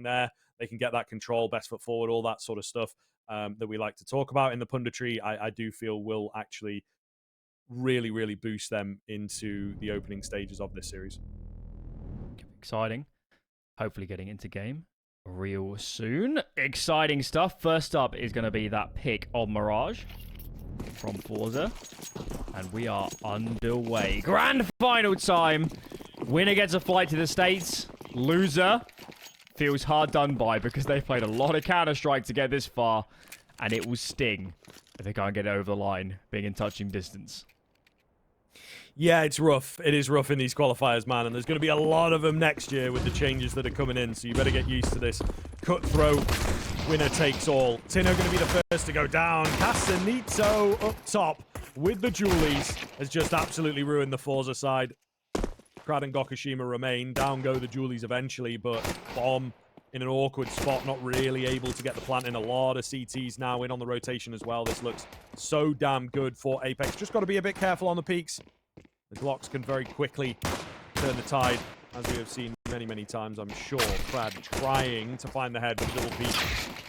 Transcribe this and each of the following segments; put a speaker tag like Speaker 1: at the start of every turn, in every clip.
Speaker 1: there. They can get that control, best foot forward, all that sort of stuff that we like to talk about in the punditry. I do feel will actually really, really boost them into the opening stages of this series.
Speaker 2: Exciting. Hopefully getting into game real soon. Exciting stuff. First up is going to be that pick of Mirage from forZe. And we are underway. Grand final time. Winner gets a flight to the States. Loser feels hard done by because they've played a lot of Counter-Strike to get this far. And it will sting if they can't get it over the line, being in touching distance.
Speaker 1: Yeah, it's rough. It is rough in these qualifiers, man. And there's going to be a lot of them next year with the changes that are coming in. So you better get used to this cutthroat, winner takes all. Tino going to be the first to go down. CacaNito up top with the Julies has just absolutely ruined the forZe side. Krad and gokushima remain. Down go the Julies eventually, but Bomb in an awkward spot, not really able to get the plant in. A lot of CTs now in on the rotation as well. This looks so damn good for Apeks. Just got to be a bit careful on the peaks. The Glocks can very quickly turn the tide, as we have seen many, many times, I'm sure. Krad trying to find the head with double peak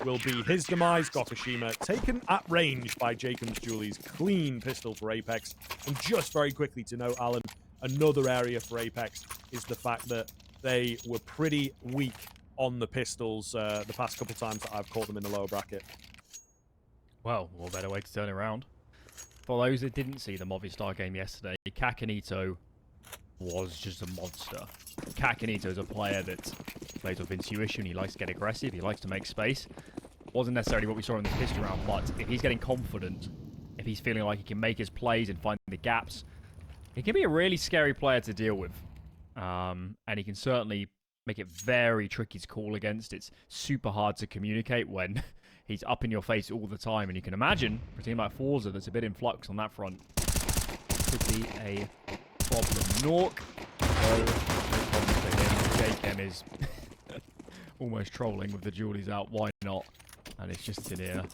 Speaker 1: will be his demise. gokushima taken at range by jkaem's Julies. Clean pistol for Apeks. And just very quickly to note, Alan, another area for Apeks is the fact that they were pretty weak on the pistols the past couple times that I've caught them in the lower bracket.
Speaker 2: Well, what better way to turn it around? For those that didn't see the Movistar game yesterday, CacaNito was just a monster. CacaNito is a player that plays with intuition. He likes to get aggressive. He likes to make space. Wasn't necessarily what we saw in the pistol round, but if he's getting confident, if he's feeling like he can make his plays and find the gaps, he can be a really scary player to deal with. And he can certainly make it very tricky to call against. It's super hard to communicate when he's up in your face all the time. And you can imagine, for a team like forZe that's a bit in flux on that front, could be a problem. Nawwk, no problem for him. jkaem is almost trolling with the Julies out. Why not? And it's just Tino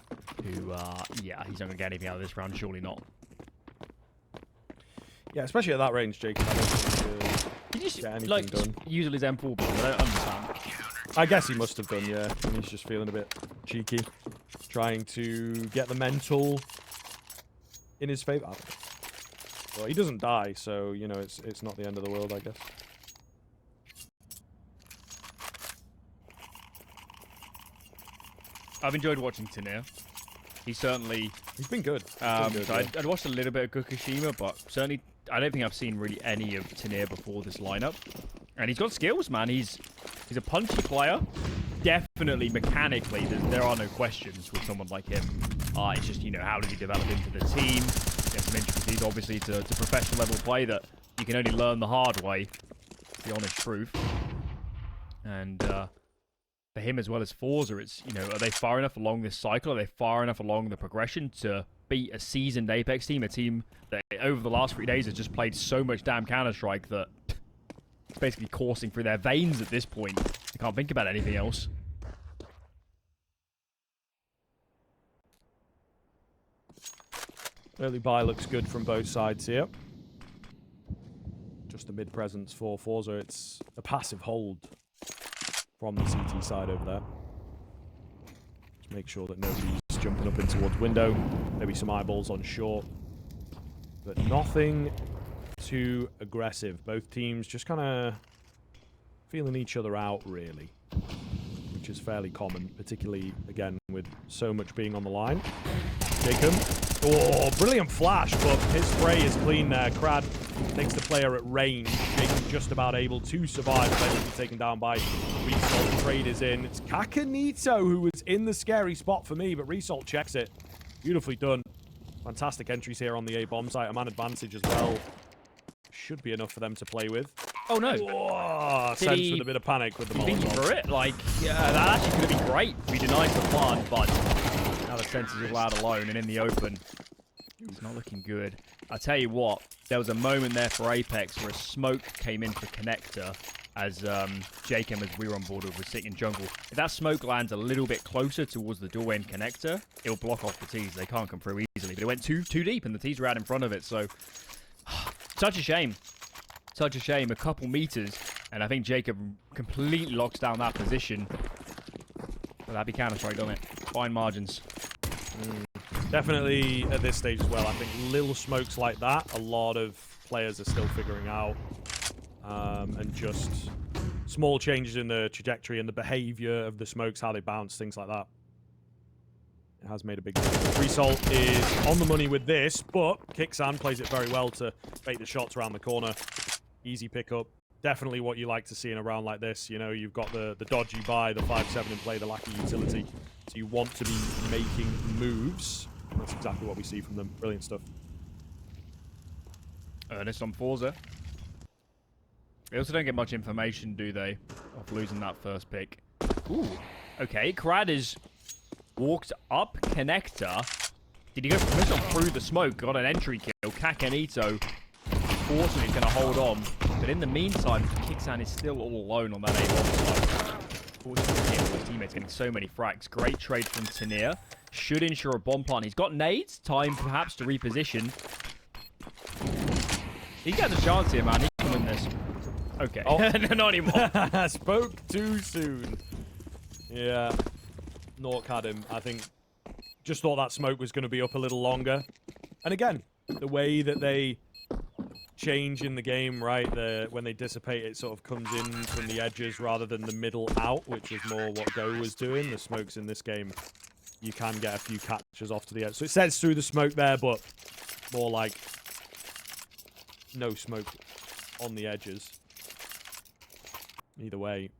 Speaker 2: who, yeah, he's not going to get anything out of this round. Surely not.
Speaker 1: Yeah, especially at that range, Jake. I don't think
Speaker 2: he just
Speaker 1: get anything
Speaker 2: like
Speaker 1: done.
Speaker 2: usually his M4 build. I don't understand.
Speaker 1: I guess he must have done, yeah. And he's just feeling a bit cheeky, trying to get the mental in his favor. Well, he doesn't die, so you know it's not the end of the world, I guess.
Speaker 2: I've enjoyed watching Tino. He's
Speaker 1: been good.
Speaker 2: So I'd watched a little bit of gokushima, but certainly I don't think I've seen really any of Tino before this lineup. And he's got skills, man. He's a punchy player. Definitely mechanically, there are no questions with someone like him. It's just, you know, how does he develop into the team? Get some intricacies, obviously, to professional level play that you can only learn the hard way. It's the honest truth. And for him as well as forZe, it's, you know, are they far enough along this cycle? Are they far enough along the progression to beat a seasoned Apeks team? A team that over the last 3 days has just played so much damn Counter-Strike that it's basically coursing through their veins at this point. They can't think about anything else.
Speaker 1: Early buy looks good from both sides here. Just a mid presence for forZe. It's a passive hold from the CT side over there. Just make sure that nobody's jumping up in towards window. Maybe some eyeballs on short. But nothing too aggressive. Both teams just kind of feeling each other out, really. Which is fairly common, particularly, again, with so much being on the line. jkaem. Oh, brilliant flash, but his spray is clean there. Krad takes the player at range. jkaem just about able to survive, eventually taken down by Resalt. Trade is in. It's CacaNito who was in the scary spot for me, but Resalt checks it. Beautifully done. Fantastic entries here on the A bomb site. A man advantage as well. Should be enough for them to play with.
Speaker 2: Oh no!
Speaker 1: Oh, sense with a bit of panic with the
Speaker 2: Molotov. For it, like, yeah, that actually could have been great if he denies the plant, but now the senses are out alone and in the open. It's not looking good. I tell you what, there was a moment there for Apeks where a smoke came in for connector as jkaem, as we were on board with, was sitting in jungle. If that smoke lands a little bit closer towards the doorway and connector, it'll block off the T's. They can't come through easily. But it went too deep and the T's were out in front of it, so such a shame. Such a shame. A couple meters, and I think jkaem completely locks down that position. Well, that'd be Counter-Strike, don't it? Fine margins.
Speaker 1: Definitely at this stage as well. I think little smokes like that, a lot of players are still figuring out. And just small changes in the trajectory and the behavior of the smokes, how they bounce, things like that. It has made a big difference. Result is on the money with this, but kyxsan plays it very well to bait the shots around the corner. Easy pickup. Definitely what you like to see in a round like this. You know, you've got the dodgy buy, the 5-7 in play, the lack of utility. So you want to be making moves. That's exactly what we see from them. Brilliant stuff.
Speaker 2: Ernest on forZe. They also don't get much information, do they, of losing that first pick. Ooh, okay. Krad has walked up connector. Did he go through the smoke? Got an entry kill. CacaNito, fortunately, is going to hold on. But in the meantime, kyxsan is still all alone on that A-bomb side. Fortunately, his teammates getting so many frags. Great trade from Tanir. Should ensure a bomb plant. He's got nades. Time, perhaps, to reposition. He gets a chance here, man. He can win this. Okay. Oh. Not anymore.
Speaker 1: Spoke too soon. Yeah. nawwk had him. I think just thought that smoke was going to be up a little longer. And again, the way that they change in the game, right? When they dissipate, it sort of comes in from the edges rather than the middle out, which was more what Go was doing. The smokes in this game, you can get a few catches off to the edge. So it says through the smoke there, but more like no smoke on the edges. Either way,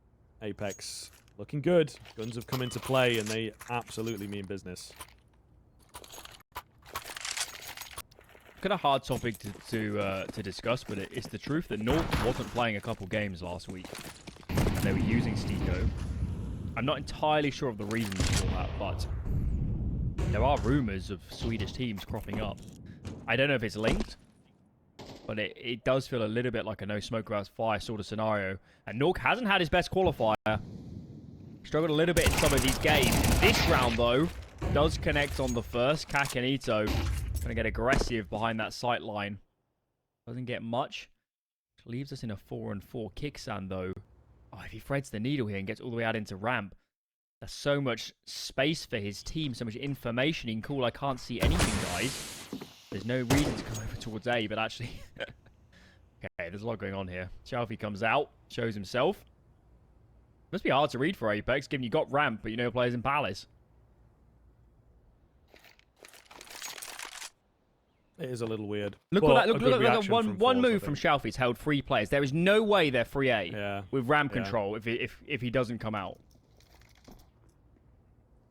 Speaker 1: Apeks looking good. Guns have come into play, and they absolutely mean business.
Speaker 2: Kind of hard topic to discuss, but it's the truth that nawwk wasn't playing a couple games last week. And they were using Stico. I'm not entirely sure of the reasons for that, but there are rumors of Swedish teams cropping up. I don't know if it's linked, but it does feel a little bit like a no smoke without fire sort of scenario. And nawwk hasn't had his best qualifier. Struggled a little bit in some of these games. This round, though, does connect on the first. CacaNito going to get aggressive behind that sight line. Doesn't get much. Leaves us in a 4-on-4. kyxsan, though. Oh, if he threads the needle here and gets all the way out into ramp, there's so much space for his team, so much information. He can call, I can't see anything, guys. There's no reason to come over towards A, but actually... okay, there's a lot going on here. Chalfie comes out, shows himself. Must be hard to read for Apeks, given you got ramp, but you know players in Palace.
Speaker 1: It is a little weird.
Speaker 2: Look at that. Look, one move from Chalfie's held 3 players. There is no way they're free A with ramp control if he doesn't come out.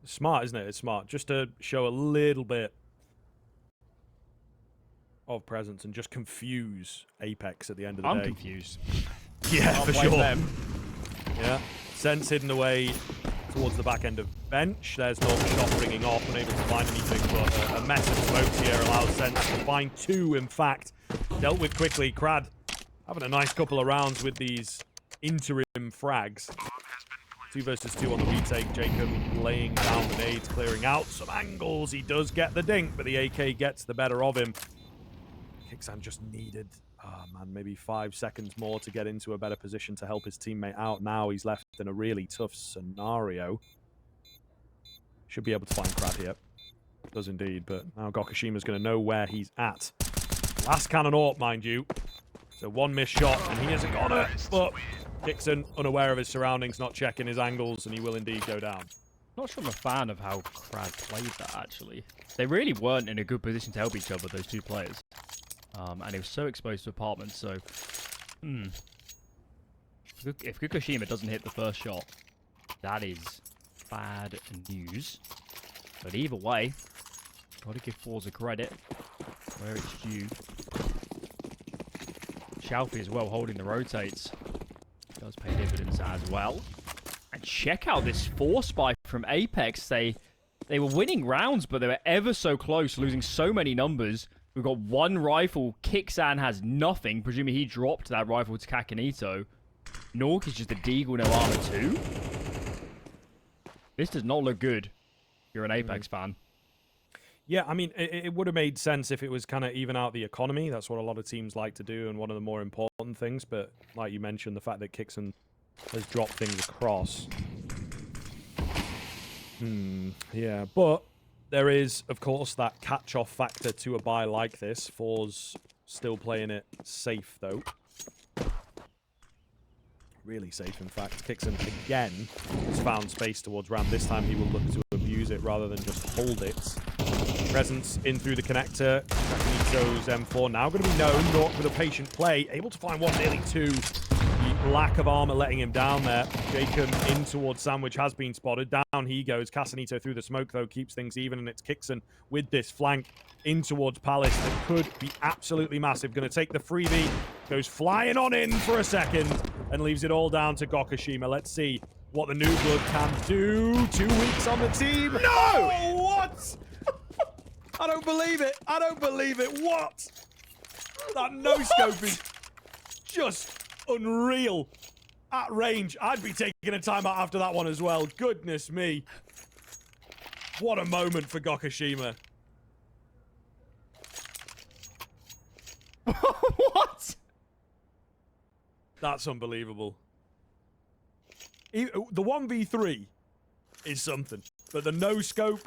Speaker 1: Smart, isn't it? It's smart. Just to show a little bit of presence and just confuse Apeks at the end of the day.
Speaker 2: I'm confused.
Speaker 1: Yeah, for sure. Yeah. Sense hidden away towards the back end of bench. There's no shot ringing off, unable to find anything, but a mess of smokes here allows Sense to find 2, in fact. Dealt with quickly. Krad having a nice couple of rounds with these interim frags. 2 versus 2 on the retake. jkaem laying down the nades, clearing out some angles. He does get the dink, but the AK gets the better of him. kyxsan just needed, maybe 5 seconds more to get into a better position to help his teammate out. Now he's left in a really tough scenario. Should be able to find Krad here. Does indeed, but now gokushima's going to know where he's at. Last cannon AWP, mind you. So 1 missed shot, and he hasn't got it. But kyxsan, unaware of his surroundings, not checking his angles, and he will indeed go down.
Speaker 2: Not sure I'm a fan of how Krad played that, actually. They really weren't in a good position to help each other, those 2 players. And he was so exposed to apartments, so... If gokushima doesn't hit the first shot, that is bad news. But either way, gotta give forZe credit where it's due. Chalfie as well, holding the rotates. Does pay dividends as well. And check out this force spy from Apeks. They were winning rounds, but they were ever so close, losing so many numbers. We've got 1 rifle. kyxsan has nothing. Presumably he dropped that rifle to CacaNito. nawwk is just a deagle, no armor too. This does not look good. You're an Apeks fan.
Speaker 1: Yeah, I mean, it would have made sense if it was kind of even out the economy. That's what a lot of teams like to do, and one of the more important things. But like you mentioned, the fact that kyxsan has dropped things across Yeah, but there is, of course, that catch-off factor to a buy like this. forZe still playing it safe, though. Really safe, in fact. kyxsan, again, has found space towards Ram. This time he will look to abuse it rather than just hold it. Presence in through the connector. CacaNito's M4 now going to be known. Nawwk with a patient play. Able to find one, nearly two. The lack of armor letting him down there. jkaem in towards Sandwich has been spotted. Down he goes. CacaNito through the smoke, though, keeps things even, and it's kyxsan with this flank in towards Palace that could be absolutely massive. Going to take the freebie. Goes flying on in for a second and leaves it all down to gokushima. Let's see what the new blood can do. 2 weeks on the team. No! Oh, what? I don't believe it. I don't believe it. What? That no-scope is just unreal. At range, I'd be taking a timeout after that one as well. Goodness me. What a moment for gokushima.
Speaker 2: What?
Speaker 1: That's unbelievable. The 1v3 is something, but the no-scope...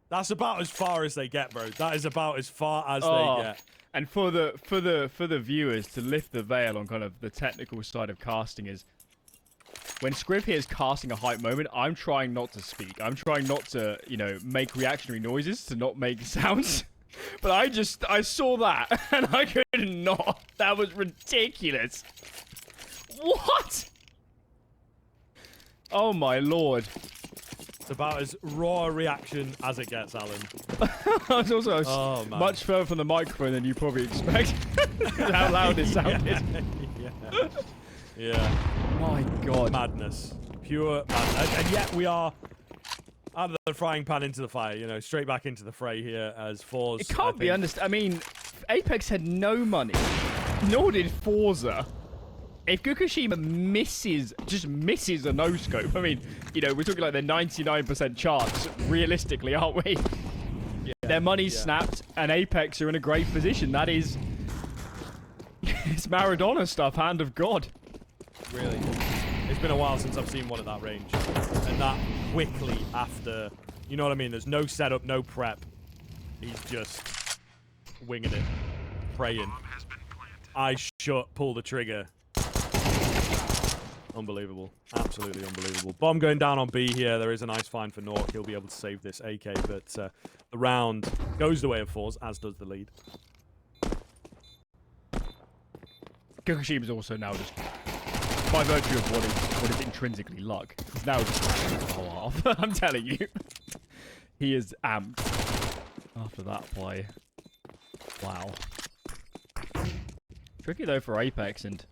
Speaker 1: That's about as far as they get, bro. That is about as far as they get.
Speaker 2: And for the viewers to lift the veil on kind of the technical side of casting is when Scriv here is casting a hype moment, I'm trying not to speak. I'm trying not to, you know, make reactionary noises, to not make sounds. But I saw that and I could not. That was ridiculous. What? Oh my lord.
Speaker 1: It's about as raw a reaction as it gets, Alan.
Speaker 2: I was also much further from the microphone than you probably expect. How loud it sounded.
Speaker 1: Yeah.
Speaker 2: My god.
Speaker 1: Madness. Pure madness. And yet we are out of the frying pan into the fire, you know, straight back into the fray here as forZe.
Speaker 2: It can't be understood. I mean, Apeks had no money, nor did forZe. If gokushima just misses a no-scope, I mean, you know, we're talking like the 99% chance, realistically, aren't we? Yeah, their money's snapped, and Apeks are in a great position. That is... it's Maradona stuff, hand of God.
Speaker 1: Really. It's been a while since I've seen one at that range. And that quickly after... You know what I mean? There's no setup, no prep. He's just winging it. Praying. Eyes shut, pull the trigger. Unbelievable. Absolutely unbelievable. Bomb going down on B here. There is a nice find for Nawwk. He'll be able to save this AK, but the round goes the way of forZe, as does the lead.
Speaker 2: Gokushima's also now just, by virtue of what is intrinsically luck, he's now just the whole half. I'm telling you. He is amped after that play. Wow. Tricky though for Apeks, and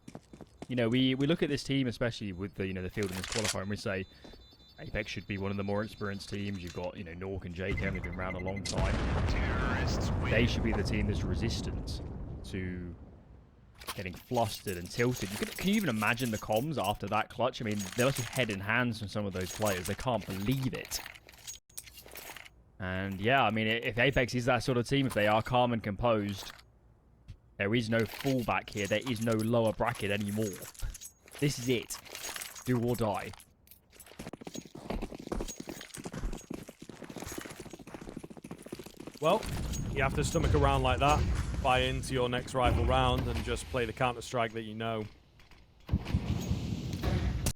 Speaker 2: you know, we look at this team, especially with the, you know, the field in this qualifier, and we say Apeks should be one of the more experienced teams. You've got, you know, Nawwk and jkaem, they've been around a long time. They should be the team that's resistant to getting flustered and tilted. Can you even imagine the comms after that clutch? I mean, they're like head in hands from some of those players. They can't believe it. And yeah, I mean, if Apeks is that sort of team, if they are calm and composed, there is no fallback here. There is no lower bracket anymore. This is it. Do or die.
Speaker 1: Well, you have to stomach around like that, buy into your next rival round, and just play the Counter-Strike that you know.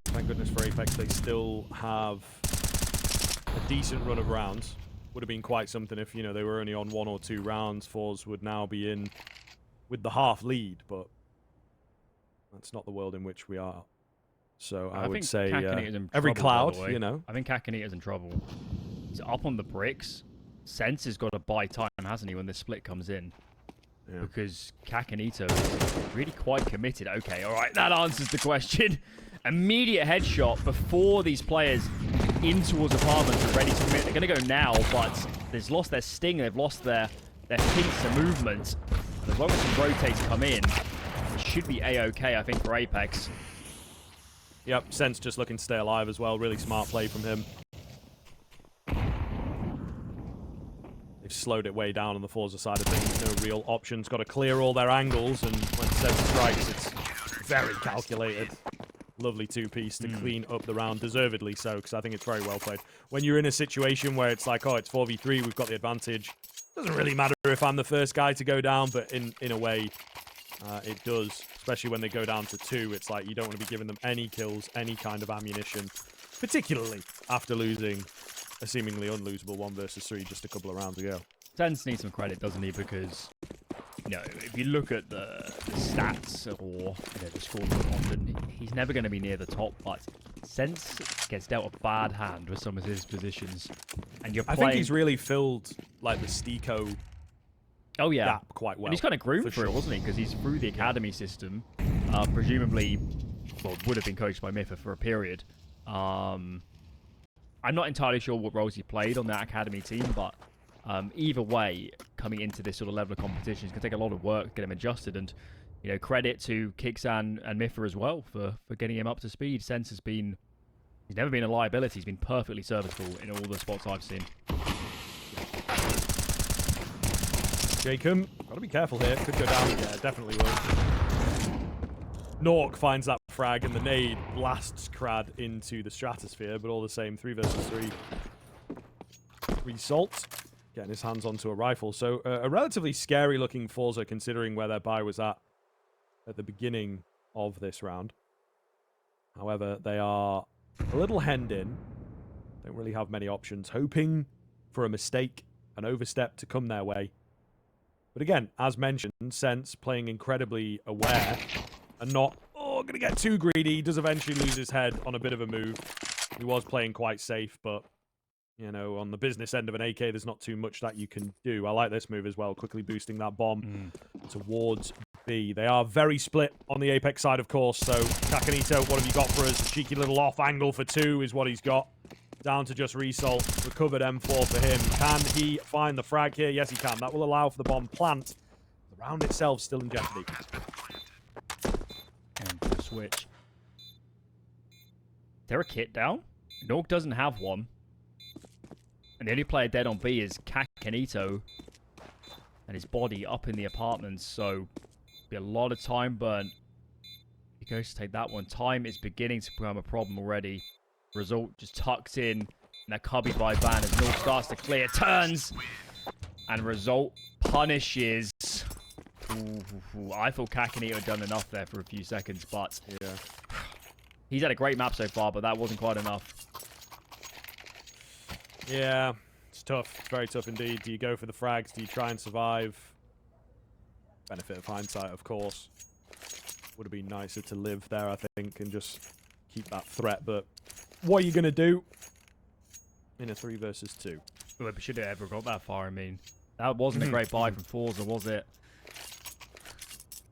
Speaker 1: Thank goodness for Apeks, they still have a decent run of rounds. Would have been quite something if, you know, they were only on 1 or 2 rounds. forZe would now be in with the half lead, but that's not the world in which we are. So I would say every cloud, you know.
Speaker 2: I think CacaNito's in trouble. He's up on the bricks. Sense has got to buy time, hasn't he, when this split comes in? Yeah. Because CacaNito is really quite committed. Okay, all right, that answers the question. Immediate headshot before these players in towards apartments are ready to commit. They're going to go now, but they've lost their sting. They've lost their pincer movement. And as long as some rotates come in, it should be A-OK, I think, for Apeks.
Speaker 1: Yep, Sense just looking to stay alive as well. Really smart play from him. They've slowed it way down on the forZe side of things. No real options. Got to clear all their angles, and when Sense strikes, it's very calculated. lovely two-piece to clean up the round, deservedly so, because I think it's very well played. When you're in a situation where it's like, oh, it's 4v3, we've got the advantage. Doesn't really matter if I'm the first guy to go down, but in a way, it does. Especially when they go down to 2, it's like you don't want to be giving them any kills, any kind of ammunition, particularly after losing a seemingly unlosable 1 versus 3 just a couple of rounds ago.
Speaker 2: Sense needs some credit, doesn't he? Because, you know, if you look at the stats or the score of London, he's never going to be near the top, but Sense gets dealt a bad hand with some of his positions. And you're playing...
Speaker 1: I think he's really filled, like, the Stico gap quite well.
Speaker 2: And he's kind of groomed for it, wasn't he? Because he's through the academy system, presumably, well, would have been coached by Miffa for a period. I'm not entirely sure what roles he played on that academy team, but either way, coming into this sort of level of competition, it's going to take a lot of work to get him adjusted. And, you know, credit to kyxsan and Miffa as well for getting him up to speed. Sense has been... He's never been a liability. He's been perfectly serviceable in all the spots I've seen.
Speaker 1: jkaem, gotta be careful here. Could go down. Yeah, definitely will. nawwk finds that frag, and the nade blasts Krad into the stratosphere, but all the same, 3 versus 3. Result, getting his hands onto a rifle. So a relatively scary-looking forZe, considering where their buy was at the beginning of this round. However, they are a little hemmed in. Don't really have many options. Hoping for a mistake, an overstep to come their way. But again, as mentioned, Sense playing incredibly aware and not, going to get too greedy. He does eventually lose his head on a bit of a move. He was playing quite safe, but, you know, on the business end of an AK, there's not too much that you can do. I like this move as well, quickly boosting that bomb towards B. They are very split on the Apeks side, of course, so CacaNito, what have you got for us? A cheeky little off angle for 2 is what he's got. Down to just result. Recovered M4 for him. Can he find the frag here? Yes, he can. That will allow for the bomb plant. The round itself still in jeopardy.
Speaker 2: And the switch. Is there a kit down? nawwk doesn't have one. And the only player dead on B is CacaNito. And his body up in the apartments, so be a lot of time burnt. He goes to take that one. Time is beginning to become a problem already. Result just tucks in, and that cubby by Van as nawwk starts to clear, turns, and Result punishes. I thought CacaNito had done enough there for a few seconds, but
Speaker 1: yeah,
Speaker 2: he's had a great map so far, but that wasn't quite enough.
Speaker 1: Yeah, it's tough. It's very tough indeed. Do you go for the frags? Do you try and survive? Benefit of hindsight, of course. Would have been nicer to live there, I think, and just keep that threat, but what are you going to do in a 3 versus 2?
Speaker 2: Well, we should have ever got that far, I mean. That wasn't a great buy from forZe, was it?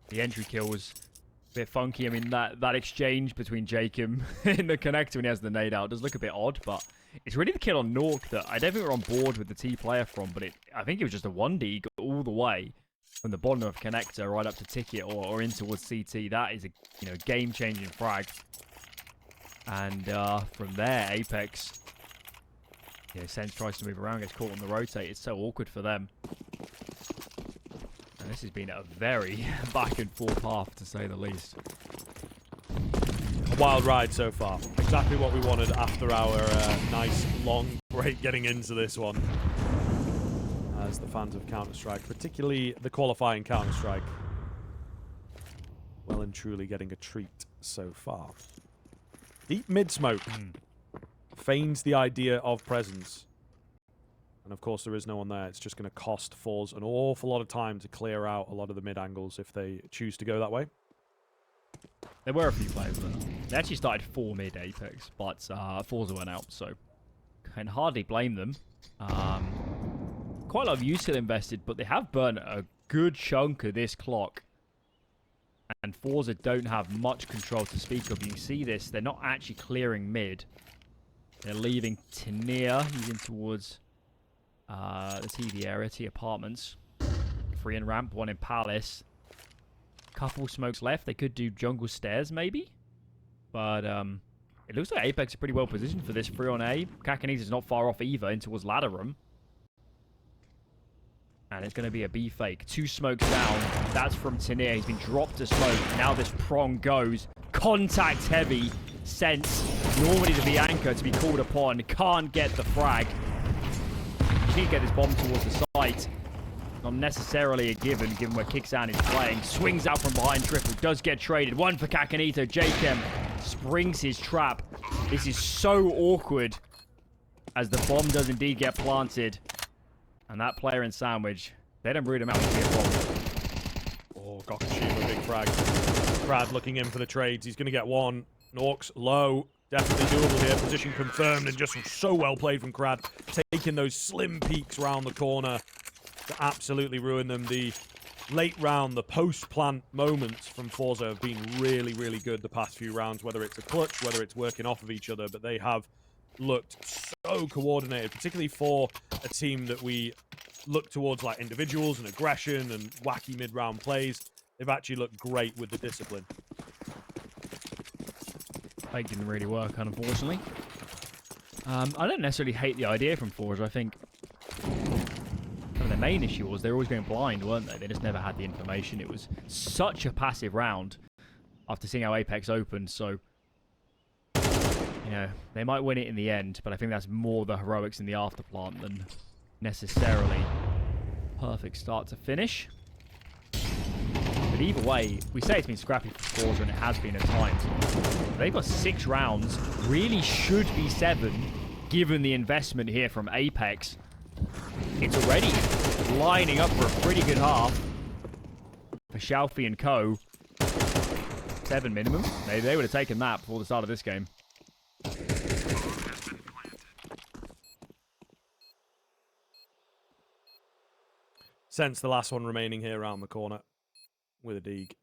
Speaker 2: The entry kill was a bit funky. I mean, that exchange between jkaem in the connector when he has the nade out does look a bit odd, but it's really the kill on nawwk that I don't think we're on board with the T player from, but I think it was just a 1D all the way from the bottom of connector right up to ticket or in towards CT. That is a game-changing frag. And from there, Apeks, Sense tries to move around, gets caught on the rotate. It's so awkward for them. And this has been a very back and forth half, to say the least.
Speaker 1: A wild ride so far. Exactly what we wanted after our nice long break getting into this one. As the fans of Counter-Strike, particularly the qualifying Counter-Strike, well and truly getting a treat so far. Deep mid-smoke feigns the idea of presence. And of course there is no one there. It's just going to cost forZe an awful lot of time to clear out a lot of the mid-angles if they choose to go that way.
Speaker 2: There were a few players there. They actually started 4 mid Apeks, but forZe went out, so can hardly blame them. Quite a lot of use invested, but they have burnt a good chunk of this clock. And forZe don't have much control to speak of. You can see this. They're not actually clearing mid. They're leaving Tania. He's in towards the TV area, T apartments. 3 in ramp, 1 in palace. Couple smokes left. They could do jungle stairs, maybe. But it looks like Apeks are pretty well positioned for this 3 on A. CacaNito is not far off either, in towards ladder room. And it's going to be a B fake. 2 smokes down. That's from Tania. He's been dropped to smoke. Now this prong goes. contact heavy sense. Normally to be anchored, to be called upon. Can't get the frag. Just need to get this bomb towards the site. Not necessarily a given where kyxsan is playing. Swings out from behind triple. Does get traded. One for CacaNito. jkaem springs his trap. This is so awkward as the bomb does indeed get planted. And that player in sandwich, they don't root him out to be a bomb.
Speaker 1: Oh, gokushima, big frag. Krad looking in for the trades. He's going to get one. nawwk's low. Definitely doable here. Position confirmed, and just so well played from Krad. Taking those slim peaks round the corner to absolutely ruin them. The late round, the post-plant moments from forZe have been really, really good the past few rounds, whether it's a clutch, whether it's working off of each other, but they have looked so coordinated, particularly for a team that we look towards like individuals and aggression and wacky mid-round plays. They've actually looked great with the discipline.
Speaker 2: Fake didn't really work, unfortunately. I don't necessarily hate the idea from forZe. I think the main issue was they were always going blind, weren't they? They just never had the information. It was such a passive round after seeing how Apeks opened, so you know, they might win it in the end, but I think that's more the heroics in the afterplant than necessarily perfect start to finish. But either way, we say it's been scrappy for forZe, and it has been at times. They've got 6 rounds, really should be 7, given the investment here from Apeks. It's already lining up for a pretty good half for Xiaofi and co. 7 minimum. They would have taken that before the start of this game.
Speaker 1: Sense the last one remaining here around the corner with a deeg.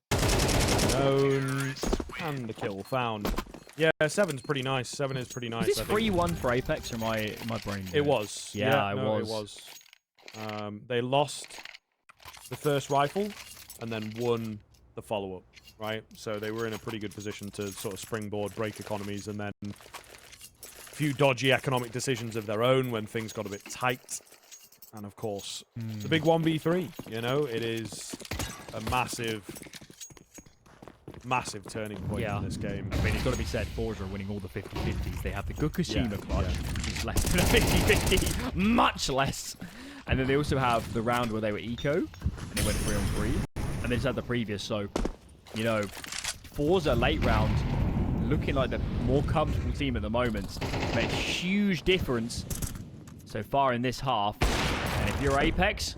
Speaker 1: Known and the kill found. Yeah, 7's pretty nice. 7 is pretty nice.
Speaker 2: Is this 3-1 for Apeks, or my brain?
Speaker 1: It was.
Speaker 2: Yeah,
Speaker 1: it was. They lost the first rifle and then won the follow-up, right? So they were in a pretty good position to sort of springboard, break economies, and then a few dodgy economic decisions of their own when things got a bit tight. And of course, the big 1v3, you know, it is a massive turning point in this game.
Speaker 2: I mean, it's got to be said, forZe are winning all the 50-50s. They have the gokushima clutch, which is less than a 50-50, much less. And then they also have the round where they were eco, and they went 3-on-3. And they just had the previous, so, you know, forZe late round, looking like the more comfortable team at the moment. Made a huge difference so far in this half. And if you're Apeks,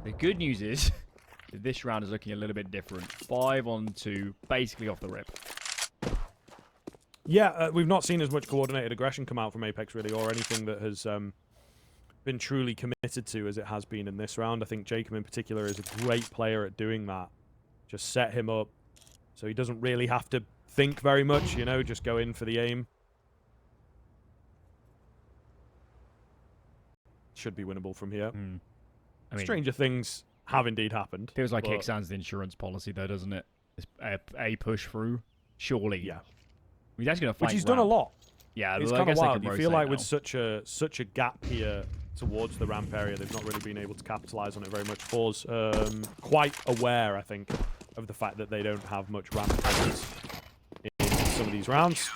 Speaker 2: the good news is that this round is looking a little bit different. 5-on-2, basically off the rip.
Speaker 1: Yeah, we've not seen as much coordinated aggression come out from Apeks, really, or anything that has been truly committed to as it has been in this round. I think jkaem in particular is a great player at doing that. Just set him up so he doesn't really have to think very much, you know, just go in for the aim. Should be winnable from here. I mean, stranger things have indeed happened.
Speaker 2: Feels like kyxsan's the insurance policy, though, doesn't it? It's a push through, surely.
Speaker 1: Yeah.
Speaker 2: He's actually going to fight.
Speaker 1: Which he's done a lot.
Speaker 2: Yeah,
Speaker 1: it's kind of wild. You feel like with such a gap here towards the ramp area, they've not really been able to capitalize on it very much. forZe quite aware, I think, of the fact that they don't have much ramp presence in some of these rounds.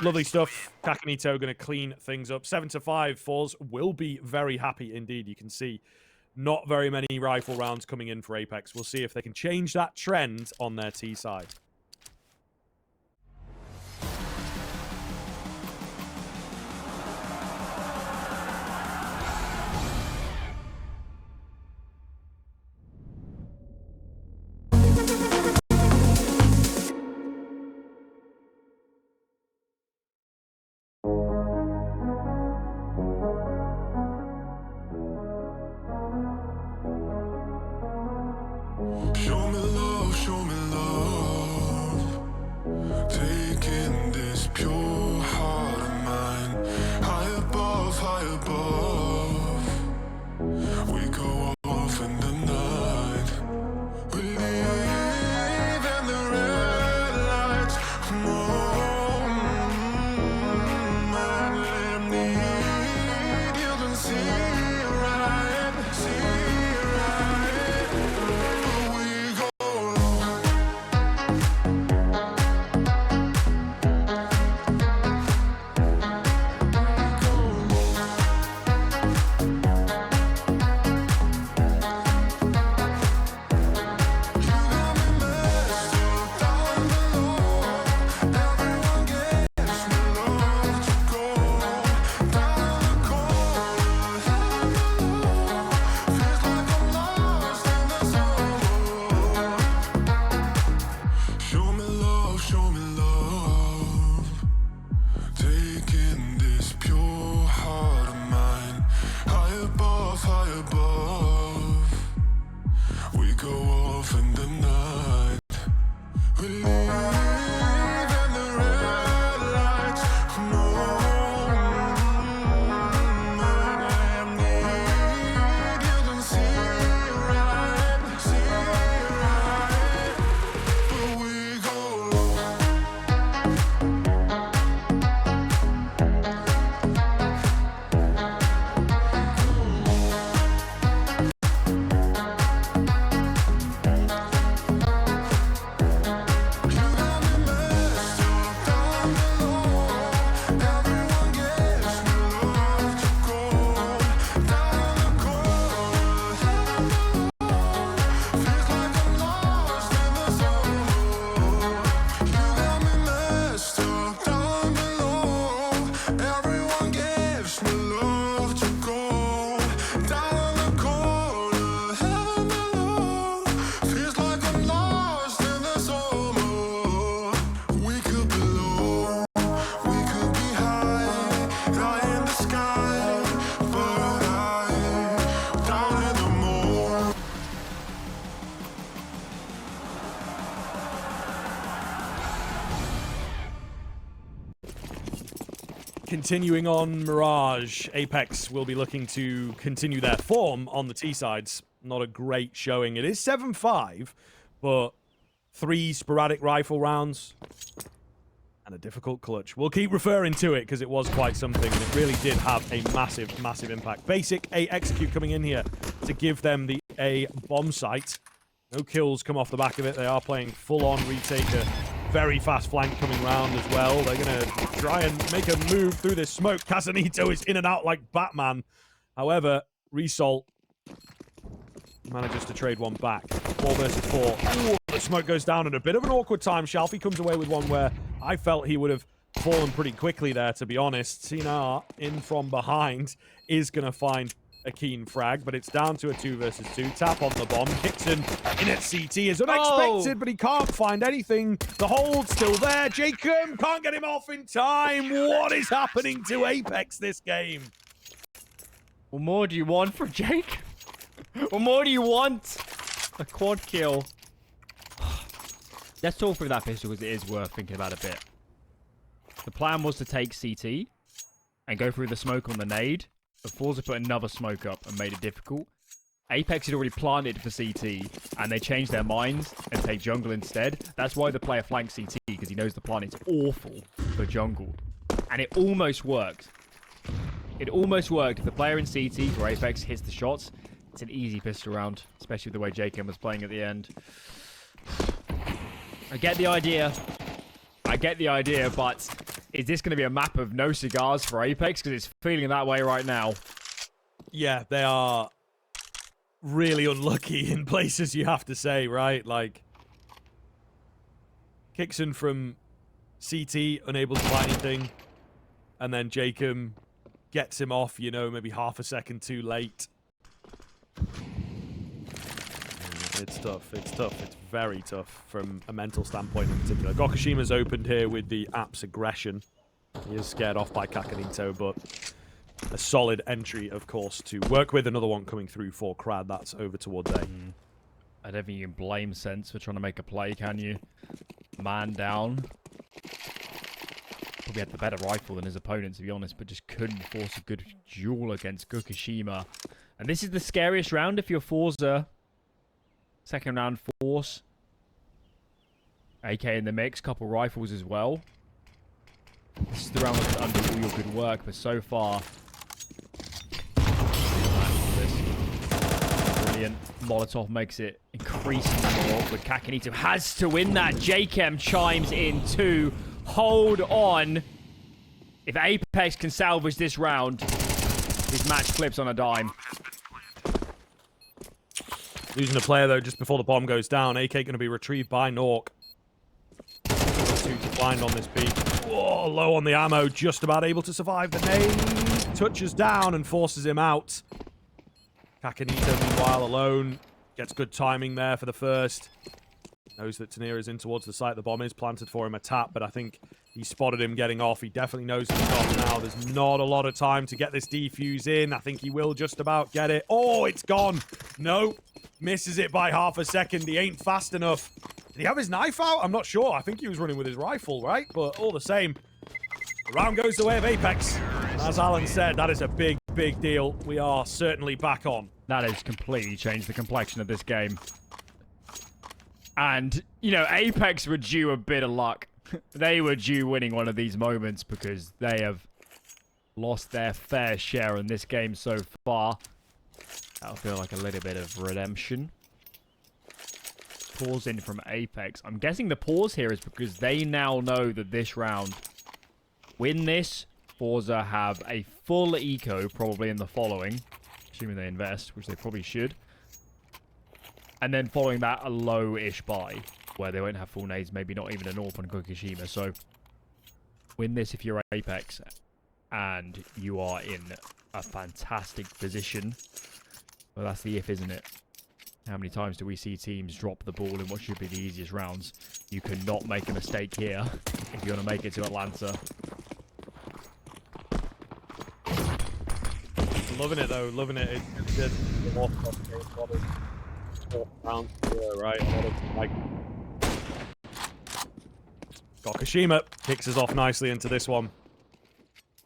Speaker 1: Lovely stuff. CacaNito going to clean things up. 7-5. forZe will be very happy indeed. You can see not very many rifle rounds coming in for Apeks. We'll see if they can change that trend on their T side.
Speaker 3: Show me love, show me love. show me love. Taking this pure heart of mine high above. We go off in the night. We leave in the red lights. No, I need you to see right, but we go low.
Speaker 1: Continuing on Mirage, Apeks will be looking to continue their form on the T sides. Not a great showing. It is 7-5, but 3 sporadic rifle rounds and a difficult clutch. We'll keep referring to it because it was quite something, and it really did have a massive, massive impact. Basic A execute coming in here to give them the A bomb site. No kills come off the back of it. They are playing full-on retaker. Very fast flank coming round as well. They're going to try and make a move through this smoke. CacaNito is in and out like Batman. However, Result manages to trade one back. 4 versus 4. Ooh, the smoke goes down in a bit of an awkward time. Shalfie comes away with one where I felt he would have fallen pretty quickly there, to be honest. Sinar in from behind is going to find a keen frag, but it's down to a 2 versus 2. Tap on the bomb. kyxsan in at CT is unexpected, but he can't find anything. The hold's still there. jkaem can't get him off in time. What is happening to Apeks this game?
Speaker 2: What more do you want from Jake? What more do you want? A quad kill. Let's talk through that pistol because it is worth thinking about a bit. The plan was to take CT and go through the smoke on the nade. But forZe put another smoke up and made it difficult. Apeks had already planted for CT, and they changed their minds and take jungle instead. That's why the player flanks CT, because he knows the plan is awful for jungle. And it almost worked. It almost worked. If the player in CT for Apeks hits the shots, it's an easy pistol round, especially with the way jkaem was playing at the end. I get the idea, but is this going to be a map of no cigars for Apeks? Because it's feeling that way right now.
Speaker 1: Yeah, they are really unlucky in places, you have to say, right? Like, kyxsan from CT, unable to find anything. And then jkaem gets him off, you know, maybe half a second too late. It's tough. It's tough. It's very tough from a mental standpoint in particular. Gokushima's opened here with the Apps aggression. He is scared off by CacaNito, but a solid entry, of course, to work with. Another one coming through for Krad. That's over towards A.
Speaker 2: I don't think you can blame Sense for trying to make a play, can you? Man down. Probably had the better rifle than his opponent, to be honest, but just couldn't force a good duel against gokushima. And this is the scariest round if you're forZe. Second round force. AK in the mix, couple rifles as well. This is the round that's under all your good work, but so far... Brilliant. Molotov makes it increasingly more awkward. CacaNito has to win that. jkaem chimes in too. Hold on. If Apeks can salvage this round, his match flips on a dime.
Speaker 1: Losing a player, though, just before the bomb goes down. AK going to be retrieved by nawwk. 2 to blind on this peak. Whoa, low on the ammo. Just about able to survive the nade. Touches down and forces him out. CacaNito, meanwhile, alone. Gets good timing there for the first. Knows that Tania is in towards the site. The bomb is planted for him, a tap, but I think he spotted him getting off. He definitely knows he's off now. There's not a lot of time to get this defuse in. I think he will just about get it. Oh, it's gone. No, misses it by half a second. He ain't fast enough. Did he have his knife out? I'm not sure. I think he was running with his rifle, right? But all the same, the round goes the way of Apeks. As Alan said, that is a big, big deal. We are certainly back on.
Speaker 2: That has completely changed the complexion of this game. And, you know, Apeks were due a bit of luck. They were due winning one of these moments because they have lost their fair share in this game so far. That'll feel like a little bit of redemption. Pause in from Apeks. I'm guessing the pause here is because they now know that this round, win this, forZe have a full eco probably in the following, assuming they invest, which they probably should. And then following that, a low-ish buy, where they won't have full nades, maybe not even an AWP on gokushima. So, win this if you're Apeks, and you are in a fantastic position. Well, that's the if, isn't it? How many times do we see teams drop the ball in what should be the easiest rounds? You cannot make a mistake here if you want to make it to Atlanta.
Speaker 1: Loving it, though. Loving it. It's good. Round, yeah, right. A lot of, like, gokushima kicks us off nicely into this one.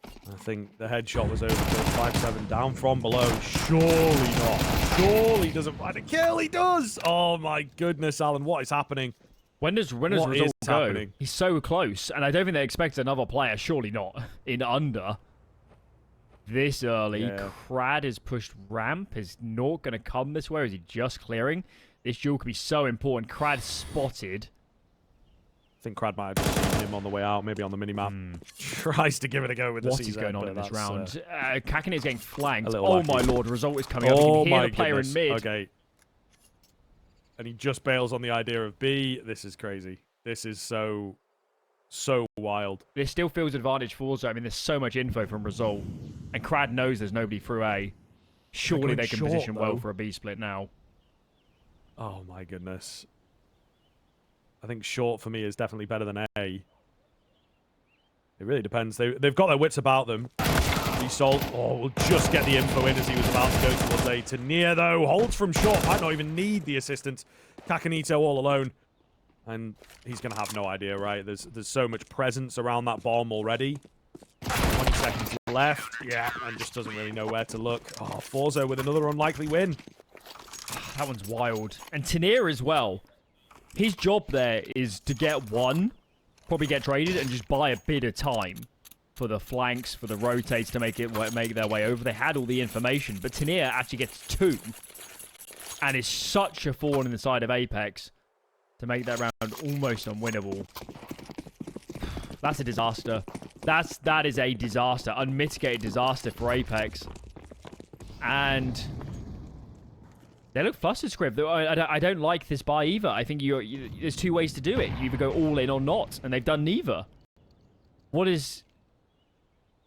Speaker 1: I think the headshot was over 5-7 down from below. Surely not. Surely doesn't find a kill. He does. Oh my goodness, Alan, what is happening?
Speaker 2: When does result go? Happening? He's so close, and I don't think they expect another player. Surely not in under. This early, yeah. Krad has pushed ramp. Is not going to come this way. Is he just clearing? This duel could be so important. Krad spotted.
Speaker 1: I think Krad might have just seen him on the way out, maybe on the minimap. Tries to give it a go with the CZ.
Speaker 2: What is going on in this round? CacaNito is getting flanked.
Speaker 1: Oh
Speaker 2: lucky. My lord, result is coming up. You can hear the player in mid.
Speaker 1: Okay. And he just bails on the idea of B. This is crazy. This is so wild.
Speaker 2: This still feels advantage for forZe. I mean, there's so much info from result. And Krad knows there's nobody through A. Surely they can position well for a B split now.
Speaker 1: Oh my goodness. I think short for me is definitely better than A. It really depends. They've got their wits about them. Result. Oh, we'll just get the info in as he was about to go towards A. Tania, though, holds from short. Might not even need the assistance. CacaNito all alone. And he's going to have no idea, right? There's so much presence around that bomb already. 20 seconds left. Yeah, and just doesn't really know where to look. Oh, forZe with another unlikely win.
Speaker 2: That one's wild. And Tania as well. His job there is to get one, probably get traded, and just buy a bit of time for the flanks, for the rotates to make their way over. They had all the information, but Tania actually gets two, and is such a thorn in the side of Apeks to make that round almost unwinnable. That's a disaster. That is a disaster, unmitigated disaster for Apeks, and they look flustered, Scrib. I don't like this buy either. I think there's two ways to do it. You either go all in or not, and they've done neither. What is...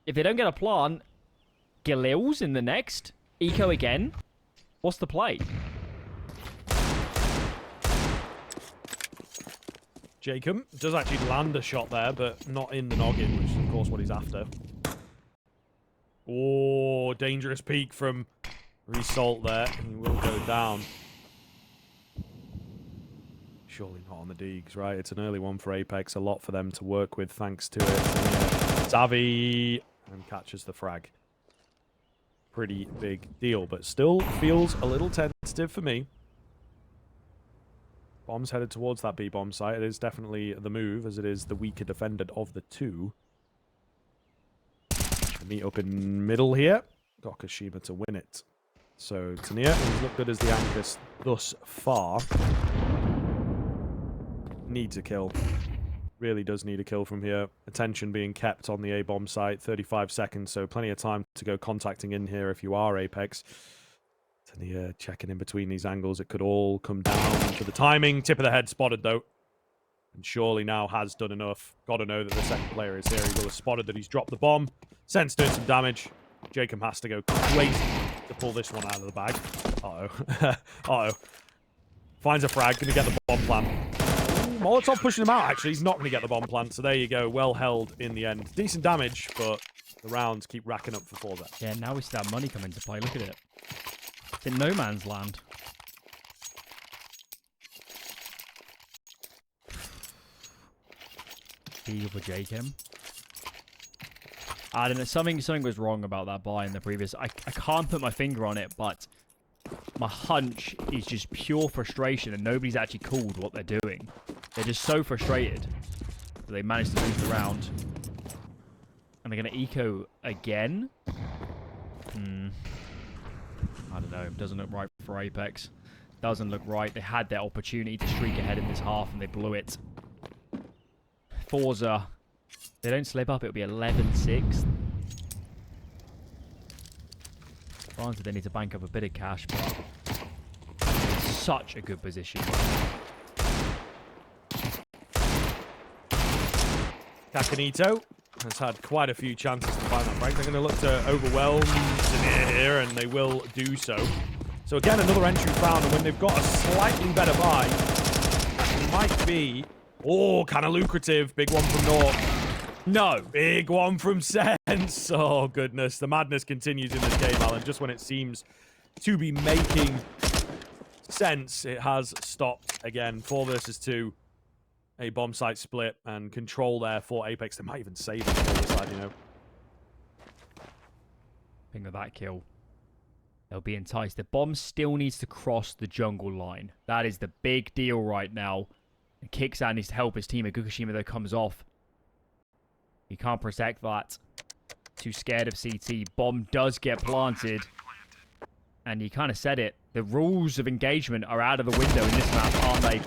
Speaker 2: If they don't get a plant, Galils in the next? Eco again? What's the play?
Speaker 1: jkaem does actually land a shot there, but not in the noggin, which is, of course, what he's after. Oh, dangerous peek from Result there. He will go down. Surely not on the Deegs, right? It's an early one for Apeks. A lot for them to work with, thanks to it. Savvy and catches the frag. Pretty big deal, but still feels a little tentative for me. Bomb's headed towards that B-bomb site. It is definitely the move, as it is the weaker defender of the two. Meet up in middle here. gokushima to win it. So Tania has looked good as the anchor thus far. Needs a kill. Really does need a kill from here. Attention being kept on the A-bomb site. 35 seconds, so plenty of time to go contacting in here if you are Apeks. Tania checking in between these angles. It could all come down to the timing. Tip of the head spotted, though. And surely now has done enough. Got to know that the second player is here. He will have spotted that he's dropped the bomb. Sense doing some damage. jkaem has to go crazy to pull this one out of the bag. Uh-oh. Uh-oh. Finds a frag. Going to get the bomb plant. Molotov pushing him out, actually. He's not going to get the bomb plant, so there you go. Well held in the end. Decent damage, but the rounds keep racking up for forZe.
Speaker 2: Yeah, now we see that money come into play. Look at it. It's in no man's land. Deal for jkaem. I don't know, something was wrong about that buy in the previous. I can't put my finger on it, but my hunch is just pure frustration, and nobody's actually called what they're doing. They're just so frustrated that they managed to lose the round. And they're going to eco again? I don't know. Doesn't look right for Apeks. Doesn't look right. They had their opportunity to streak ahead in this half, and they blew it. forZe, they don't slip up, it'll be 11-6. Granted, they need to bank up a bit of cash, but it's such a good position.
Speaker 1: CacaNito has had quite a few chances to find that break. They're going to look to overwhelm Zamir here, and they will do so. So again, another entry found, and when they've got a slightly better buy, it might be... Oh, kind of lucrative. Big one from North. No. Big one from Sense. Oh, goodness. The madness continues in this game, Alan. Just when it seems to be making sense, it has stopped again. 4 versus 2. A bomb site split and control there for Apeks. They might even save it on the other side, you know.
Speaker 2: Think of that kill. They'll be enticed. The bomb still needs to cross the jungle line. That is the big deal right now. And kyxsan needs to help his team. gokushima though comes off. He can't protect that. Too scared of CT. Bomb does get planted. And he kind of said it. The rules of engagement are out of the window in this map, aren't they?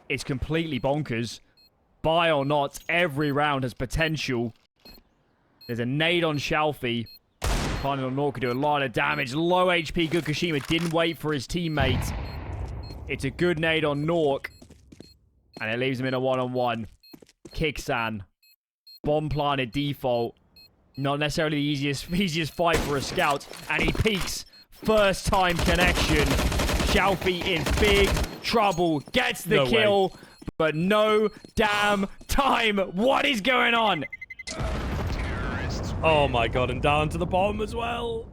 Speaker 2: It's completely bonkers. Buy or not, every round has potential. There's a nade on Shalfie. Final nawwk could do a lot of damage. Low HP gokushima didn't wait for his teammate. It's a good nade on nawwk. And it leaves him in a one-on-one. kyxsan. Bomb planted default. Not necessarily the easiest fight for a scout. And he peeks. First time connection. Shalfie in big trouble. Gets the kill. But no damn time. What is going on?
Speaker 1: Oh my god, and down to the bottom as well.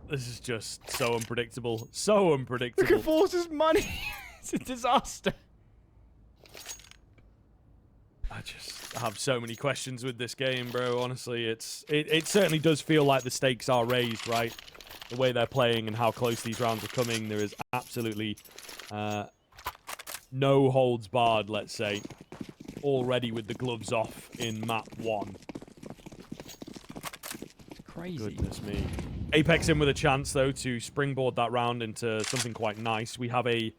Speaker 1: This is just so unpredictable. So unpredictable.
Speaker 2: Look at forZe's money. It's a disaster.
Speaker 1: I just have so many questions with this game, bro. Honestly, it certainly does feel like the stakes are raised, right? The way they're playing and how close these rounds are coming, there is absolutely no holds barred, let's say, already with the gloves off in map 1.
Speaker 2: It's crazy.
Speaker 1: Goodness me. Apeks in with a chance, though, to springboard that round into something quite nice. We have a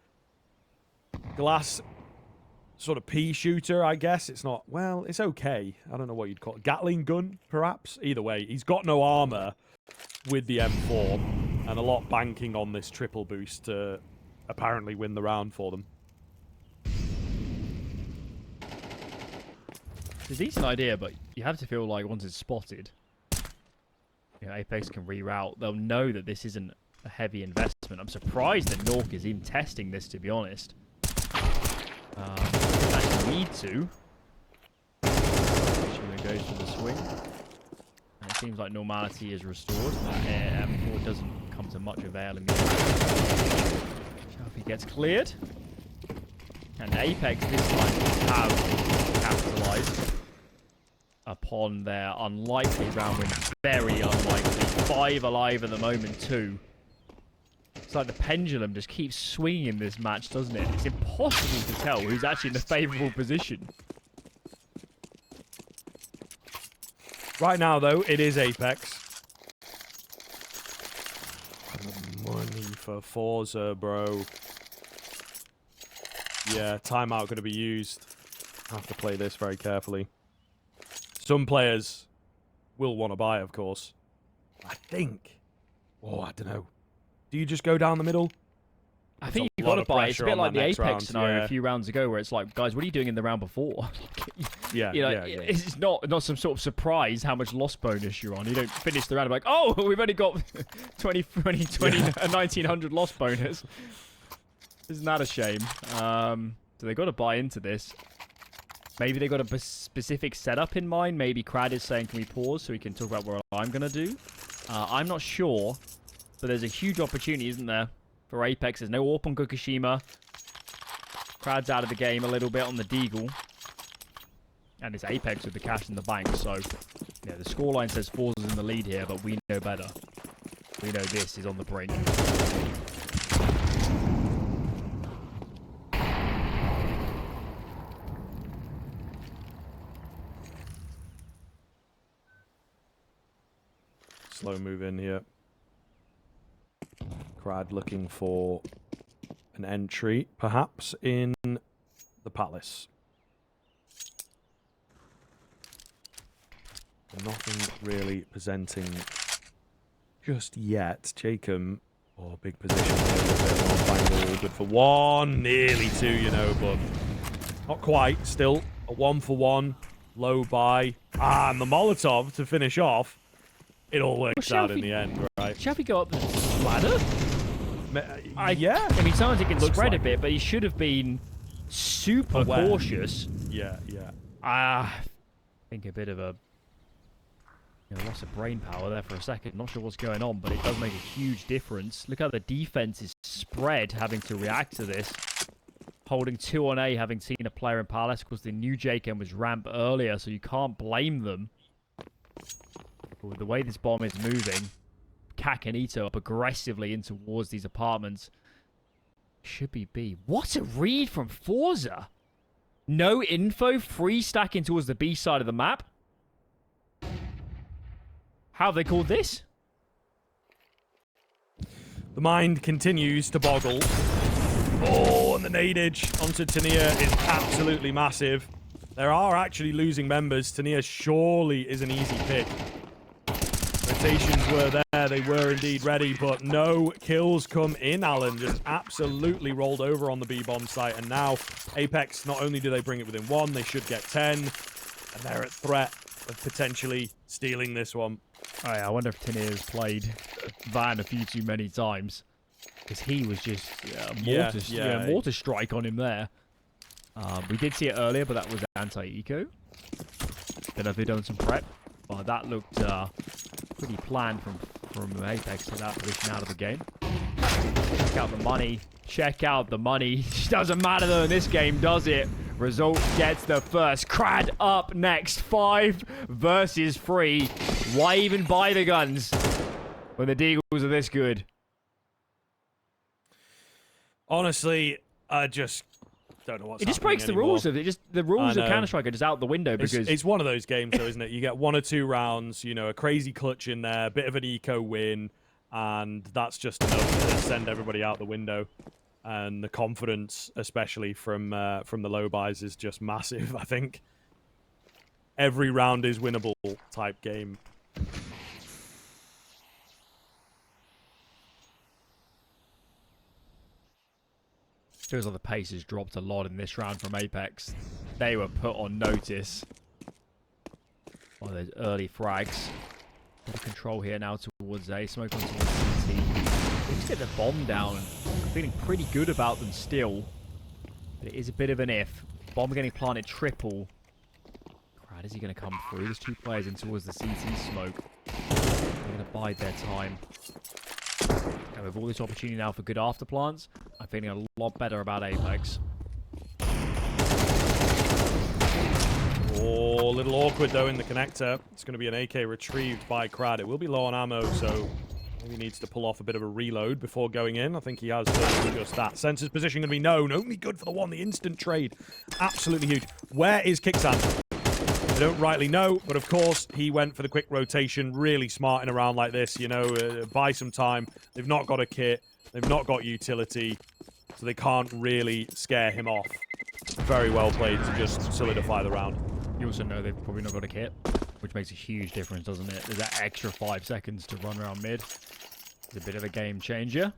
Speaker 1: glass sort of pea shooter, I guess. It's not, well, it's okay. I don't know what you'd call it. Gatling gun, perhaps? Either way, he's got no armor with the M4, and a lot banking on this triple boost to apparently win the round for them.
Speaker 2: It's a decent idea, but you have to feel like once it's spotted, you know, Apeks can reroute. They'll know that this isn't a heavy investment. I'm surprised that nawwk is even testing this, to be honest. Actually need to. She goes for the swing. And it seems like normality is restored. M4 doesn't come to much avail in the end. Shalfie gets cleared. And Apeks this time have capitalized upon their unlikely round win. Very unlikely. 5 alive at the moment, too. It's like the pendulum just keeps swinging in this match, doesn't it? It's impossible to tell who's actually in a favourable position.
Speaker 1: Right now, though, it is Apeks. Money for forZe, bro. Yeah, timeout going to be used. I have to play this very carefully. Some players will want to buy, of course. I think. Oh, I don't know. Do you just go down the middle?
Speaker 2: I think you've got to buy. It's a bit like the Apeks scenario a few rounds ago, where it's like, guys, what are you doing in the round before?
Speaker 1: Yeah,
Speaker 2: you know, it's not some sort of surprise how much loss bonus you're on. You don't finish the round like, oh, we've only got 1900 loss bonus. Isn't that a shame? So they've got to buy into this. Maybe they got a specific setup in mind. Maybe Krad is saying, can we pause so we can talk about what I'm going to do? I'm not sure. But there's a huge opportunity, isn't there, for Apeks. There's no AWP on gokushima. Krad's out of the game a little bit on the Deagle. And it's Apeks with the cash in the bank. So, yeah, the scoreline says forZe is in the lead here, but we know better. We know this is on the brink.
Speaker 1: Slow move in here. Krad looking for an entry, perhaps, in the Palace. Nothing really presenting just yet. jkaem, big position here. Good for one. Nearly two, you know, but not quite. Still a 1-for-1. Low buy. And the Molotov to finish off. It all works out in the end, right?
Speaker 2: Shall we go up the ladder?
Speaker 1: Yeah.
Speaker 2: I mean, sometimes it can spread
Speaker 1: like
Speaker 2: a bit, but he should have been super cautious.
Speaker 1: Yeah, yeah.
Speaker 2: I think a bit of a loss of brain power there for a second. Not sure what's going on, but it does make a huge difference. Look how the defense is spread, having to react to this. Holding 2 on A, having seen a player in Palace, because the new jkaem was ramp earlier, so you can't blame them. But with the way this bomb is moving, CacaNito up aggressively in towards these apartments. Should be B. What a read from forZe! No info, free stacking towards the B side of the map. How have they called this?
Speaker 1: The mind continues to boggle. Oh, and the nadage onto Tania is absolutely massive. There are actually losing members. Tania surely is an easy pick. Rotations were there. They were indeed ready, but no kills come in. Alan just absolutely rolled over on the B-bomb site. And now Apeks, not only do they bring it within 1, they should get 10. And they're at threat of potentially stealing this one.
Speaker 2: Oh, yeah, I wonder if Tania's played Van a few too many times. Because he was just mortar strike on him there. We did see it earlier, but that was anti-eco. Don't know if they've done some prep. But that looked pretty planned from Apeks to that position out of the game. Check out the money. Check out the money. Doesn't matter though in this game, does it? Result gets the first. Krad up next. 5 versus 3. Why even buy the guns when the Deagles are this good?
Speaker 1: Honestly, I just don't know what's
Speaker 2: It just breaks the rules of it. The rules of Counter-Strike are just out the window because
Speaker 1: it's one of those games, though, isn't it? You get 1 or 2 rounds, you know, a crazy clutch in there, a bit of an eco win, and that's just enough to send everybody out the window. And the confidence, especially from the low buys, is just massive. I think every round is winnable type game.
Speaker 2: Feels like the pace has dropped a lot in this round from Apeks. They were put on notice by those early frags. Bit of control here now towards A. Smoke on towards CT. Let's get the bomb down. I'm feeling pretty good about them still. But it is a bit of an if. Bomb getting planted triple. Crad, is he going to come through? There's 2 players in towards the CT smoke. They're going to bide their time. And with all this opportunity now for good afterplants, I'm feeling a lot better about Apeks.
Speaker 1: Oh, a little awkward, though, in the connector. It's going to be an AK retrieved by Krad. It will be low on ammo, so maybe needs to pull off a bit of a reload before going in. I think he has done just that. Sensor's position going to be known. Only good for the one. The instant trade. Absolutely huge. Where is kyxsan? I don't rightly know, but of course, he went for the quick rotation. Really smart in a round like this, you know, buy some time. They've not got a kit. They've not got utility, so they can't really scare him off. Very well played to just solidify the round.
Speaker 2: You also know they've probably not got a kit, which makes a huge difference, doesn't it? There's that extra 5 seconds to run around mid. It's a bit of a game changer.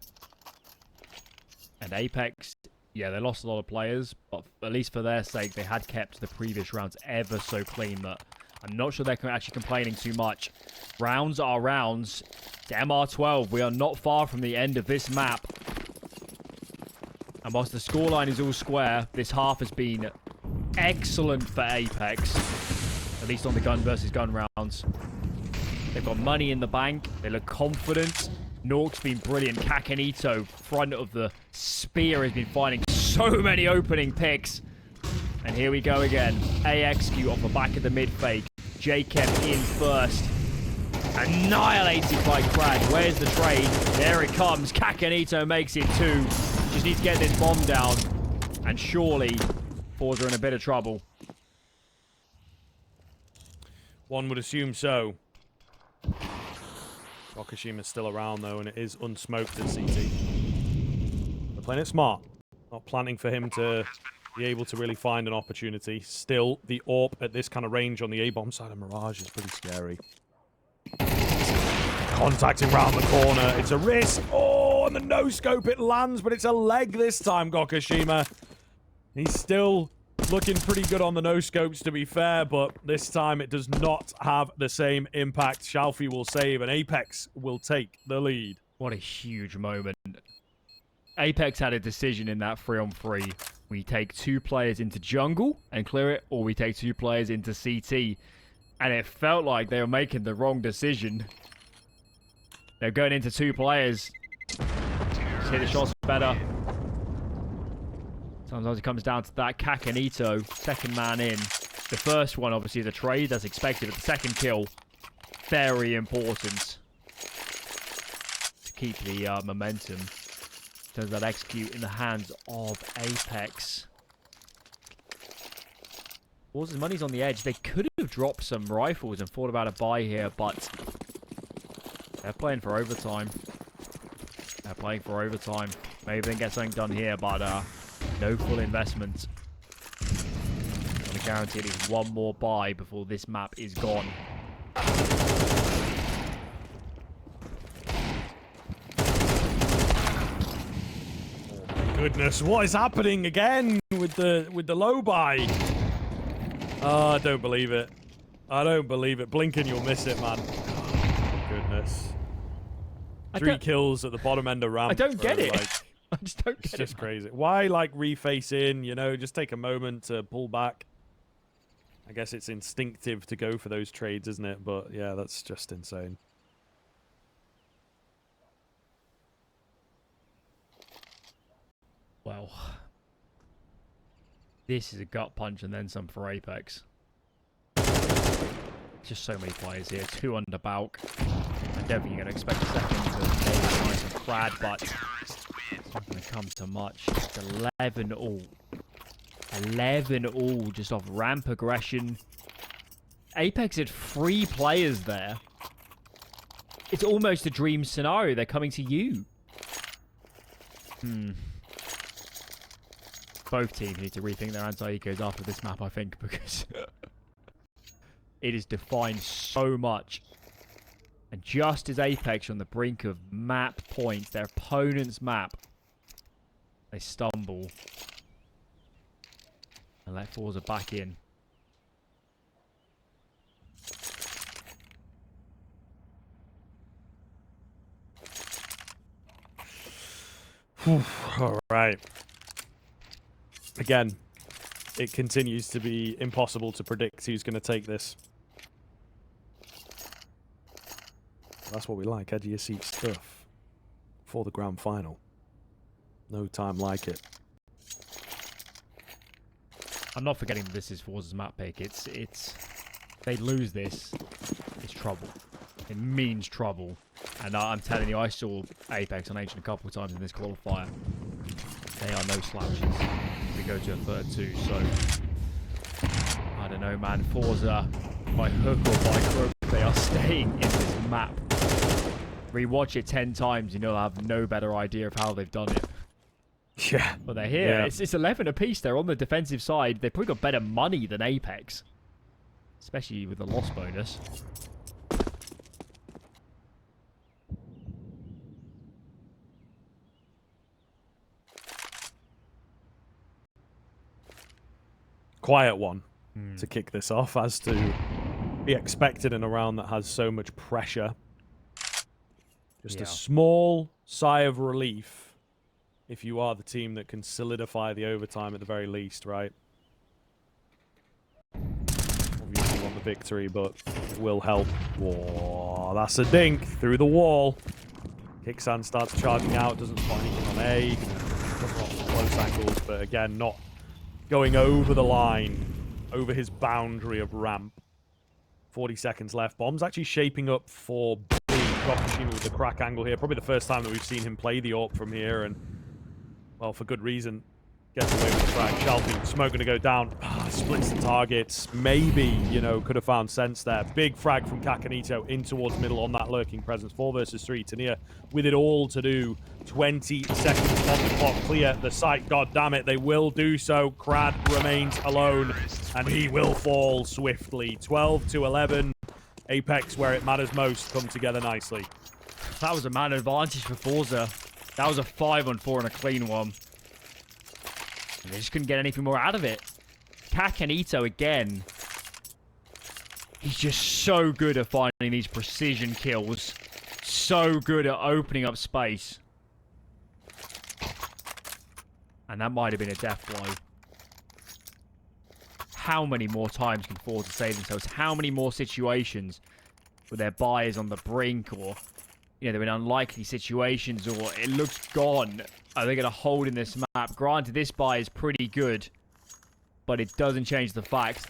Speaker 2: And Apeks, yeah, they lost a lot of players, but at least for their sake, they had kept the previous rounds ever so clean that I'm not sure they're actually complaining too much. Rounds are rounds. It's MR12. We are not far from the end of this map. And whilst the scoreline is all square, this half has been excellent for Apeks. At least on the gun versus gun rounds. They've got money in the bank. They look confident. nawwk's been brilliant. CacaNito, front of the spear, has been finding so many opening picks. And here we go again. AXQ off the back of the mid fake. jkaem in first. Annihilated by Krad. Where's the trade? There it comes. CacaNito makes it 2. Just needs to get this bomb down. And surely, forZe are in a bit of trouble.
Speaker 1: One would assume so. Gokushima's still around, though, and it is unsmoked at CT. They're playing it smart. Not planning for him to be able to really find an opportunity. Still, the AWP at this kind of range on the A-bomb side of Mirage is pretty scary. Contacting round the corner. It's a risk. Oh, and the no-scope, it lands, but it's a leg this time, Gokushima. He's still looking pretty good on the no-scopes, to be fair, but this time it does not have the same impact. Shalfie will save, and Apeks will take the lead.
Speaker 2: What a huge moment. Apeks had a decision in that 3-on-3. We take 2 players into jungle and clear it, or we take 2 players into CT. And it felt like they were making the wrong decision. They're going into 2 players. Just hit the shots better. Sometimes it comes down to that. CacaNito, second man in. The first one, obviously, the trade, that's expected. But the second kill, very important to keep the momentum. Does that execute in the hands of Apeks? forZe's money's on the edge. They could have dropped some rifles and thought about a buy here, but they're playing for overtime. They're playing for overtime. Maybe they can get something done here, but no full investment. I'm going to guarantee at least one more buy before this map is gone.
Speaker 1: Goodness, what is happening again with the low buy? Oh, I don't believe it. I don't believe it. Blink and you'll miss it, man. Oh, goodness. 3 kills at the bottom end of ramp.
Speaker 2: I don't get it.
Speaker 1: Like,
Speaker 2: I just don't get it.
Speaker 1: It's just crazy. Why, like, reface in, you know, just take a moment to pull back. I guess it's instinctive to go for those trades, isn't it? But, yeah, that's just insane.
Speaker 2: Well, this is a gut punch and then some for Apeks. Just so many players here. 2 under bulk. I don't think you're going to expect a second to nice and Krad, but it's not going to come to much. Just 11 all. 11 all just off ramp aggression. Apeks had 3 players there. It's almost a dream scenario. They're coming to you. Both teams need to rethink their anti-ecos after this map, I think, because it is defined so much. And just as Apeks are on the brink of map points, their opponent's map, they stumble and let forZe back in.
Speaker 1: All right. Again, it continues to be impossible to predict who's going to take this. That's what we like, edge of your seat stuff for the grand final. No time like it.
Speaker 2: I'm not forgetting that this is forZe's map pick. It's they lose this, it's trouble. It means trouble. And I'm telling you, I saw Apeks on Ancient a couple of times in this qualifier. They are no slouches. We go to a 3rd-2, so I don't know, man. forZe, by hook or by crook, they are staying in this map. Rewatch it 10 times, and you'll have no better idea of how they've done it.
Speaker 1: Yeah.
Speaker 2: But they're here. Yeah. It's 11 apiece. They're on the defensive side. They've probably got better money than Apeks, especially with the loss bonus.
Speaker 1: Quiet one to kick this off, as to be expected in a round that has so much pressure. Just a small sigh of relief if you are the team that can solidify the overtime at the very least, right? victory, but it will help. Whoa, that's a dink through the wall. kyxsan starts charging out, doesn't spot anything on A. Cover off the close angles, but again, not going over the line, over his boundary of ramp. 40 seconds left. Bomb's actually shaping up for B. gokushima with the crack angle here. Probably the first time that we've seen him play the AWP from here, and, well, for good reason. Gets away with the frag. Shalfie, smoke going to go down. Splits the targets. Maybe, you know, could have found sense there. Big frag from CacaNito in towards middle on that lurking presence. 4 versus 3. Tania with it all to do. 20 seconds on the clock. Clear the site. God damn it. They will do so. Krad remains alone, and he will fall swiftly. 12 to 11. Apeks, where it matters most, come together nicely.
Speaker 2: That was a man advantage for forZe. That was a 5-on-4 and a clean one. And they just couldn't get anything more out of it. CacaNito again. He's just so good at finding these precision kills. So good at opening up space. And that might have been a death blow. How many more times can forZe save themselves? How many more situations where their buy is on the brink, or, you know, they're in unlikely situations, or it looks gone? Are they going to hold in this map? Granted, this buy is pretty good, but it doesn't change the fact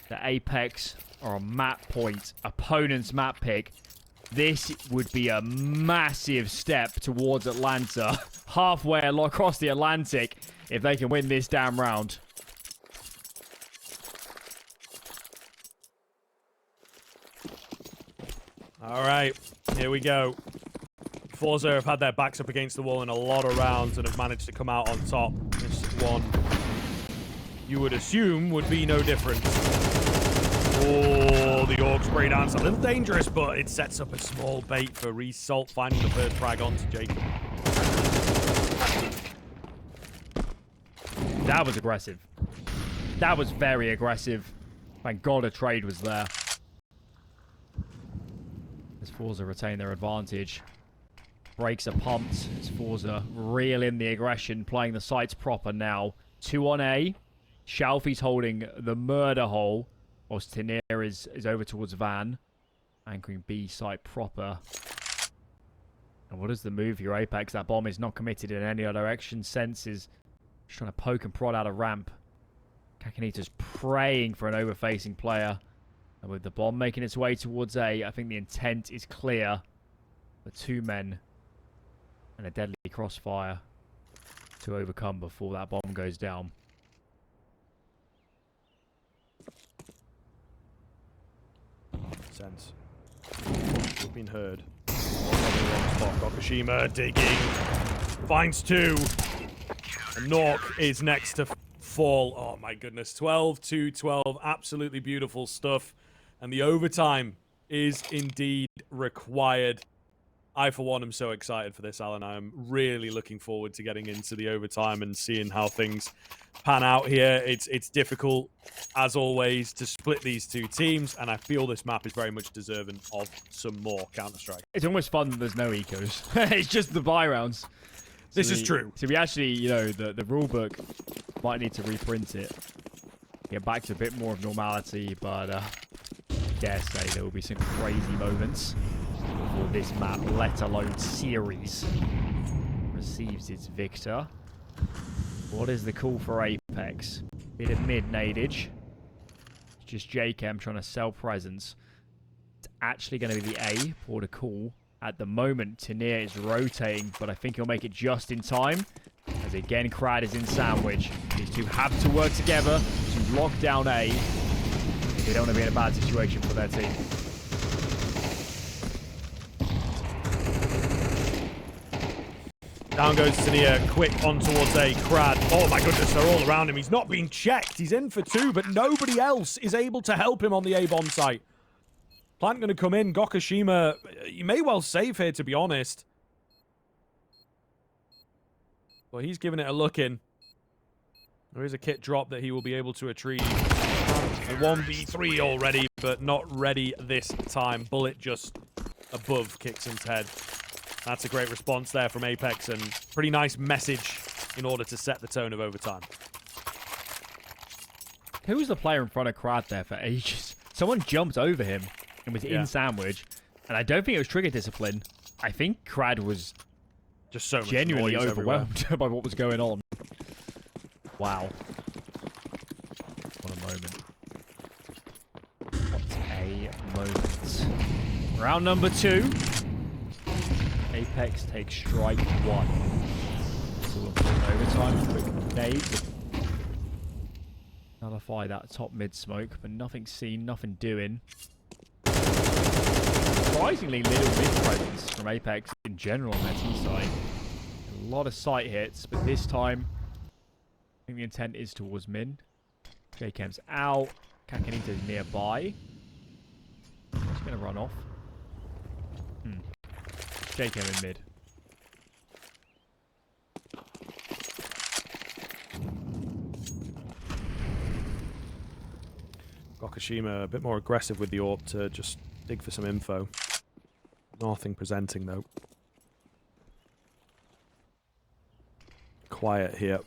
Speaker 2: that Apeks are a map point, opponent's map pick. This would be a massive step towards Atlanta, halfway across the Atlantic, if they can win this damn round.
Speaker 1: All right, here we go. forZe have had their backs up against the wall in a lot of rounds and have managed to come out on top. This one, you would assume, would be no different. Oh, the orc spray down's a little dangerous, but it sets up a small bait for Result, finding the first frag onto jkaem.
Speaker 2: That was aggressive. That was very aggressive. Thank God a trade was there. As forZe retain their advantage. Brakes are pumped. As forZe reel in the aggression, playing the sites proper now. 2 on A. Shalfie's holding the murder hole, whilst Tania is over towards Van, anchoring B site proper. And what is the move here, Apeks? That bomb is not committed in any other direction. Senses just trying to poke and prod out a ramp. CacaNito's praying for an overfacing player. And with the bomb making its way towards A, I think the intent is clear. The 2 men and a deadly crossfire to overcome before that bomb goes down.
Speaker 1: Sense. We've been heard. gokushima digging. Finds 2. And nawwk is next to fall. Oh my goodness. 12 to 12. Absolutely beautiful stuff. And the overtime is indeed required. I, for one, am so excited for this, Alan. I'm really looking forward to getting into the overtime and seeing how things pan out here. It's difficult, as always, to split these 2 teams, and I feel this map is very much deserving of some more Counter-Strike.
Speaker 2: It's almost fun that there's no ecos. It's just the buy rounds.
Speaker 1: This is true.
Speaker 2: So we actually, you know, the rule book might need to reprint it. Get back to a bit more of normality, but dare say there will be some crazy moments before this map, let alone series, receives its victor. What is the call for Apeks? Bit of mid-nadage. Just jkaem trying to sell presence. It's actually going to be the A, port a call. At the moment, Tania is rotating, but I think he'll make it just in time. As again, Krad is in sandwich. These 2 have to work together to lock down A. They don't want to be in a bad situation for their team.
Speaker 1: Down goes Tania, quick on towards A. Krad. Oh my goodness, they're all around him. He's not being checked. He's in for 2, but nobody else is able to help him on the A-bomb site. Plant going to come in. gokushima, you may well save here, to be honest. Well, he's giving it a look in. There is a kit drop that he will be able to retrieve. A 1v3 already, but not ready this time. Bullet just above kyxsan's head. That's a great response there from Apeks, and pretty nice message in order to set the tone of overtime.
Speaker 2: Who was the player in front of Krad there for ages? Someone jumped over him and was in sandwich. And I don't think it was trigger discipline. I think Krad was
Speaker 1: just so much
Speaker 2: genuinely
Speaker 1: noise
Speaker 2: overwhelmed by what was going on. Wow. What a moment. What a moment. Round number 2. Apeks takes strike 1. So we'll put overtime. Quick nade. Nullify that top mid smoke, but nothing seen, nothing doing. Surprisingly little mid presence from Apeks in general on their T side. A lot of sight hits, but this time I think the intent is towards mid. jkaem's out. CacaNito's nearby. He's going to run off. jkaem in mid.
Speaker 1: Gokushima a bit more aggressive with the AWP to just dig for some info. Nothing presenting though. Quiet here.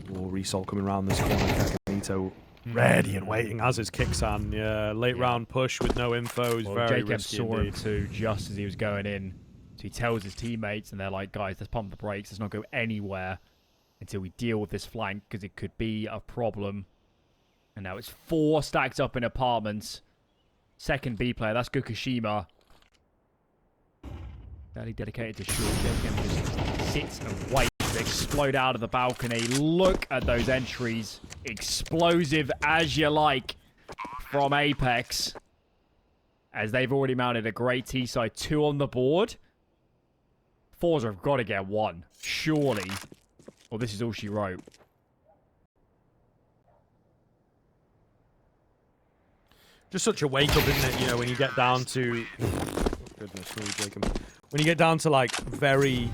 Speaker 1: Result coming around this corner. CacaNito ready and waiting, as is kyxsan. Yeah, late round push with no info is very risky
Speaker 2: saw
Speaker 1: indeed.
Speaker 2: him too just as he was going in. So he tells his teammates and they're like, guys, let's pump the brakes. Let's not go anywhere until we deal with this flank because it could be a problem. And now it's 4 stacked up in apartments. Second B player, that's gokushima. Fairly dedicated to short. jkaem just sits and waits to explode out of the balcony. Look at those entries. Explosive as you like from Apeks. As they've already mounted a great T-side. 2 on the board. forZe have got to get 1. Surely. Well, this is all she wrote.
Speaker 1: Just such a wake up, isn't it? You know, when you get down to goodness me, Jacob. When you get down to like very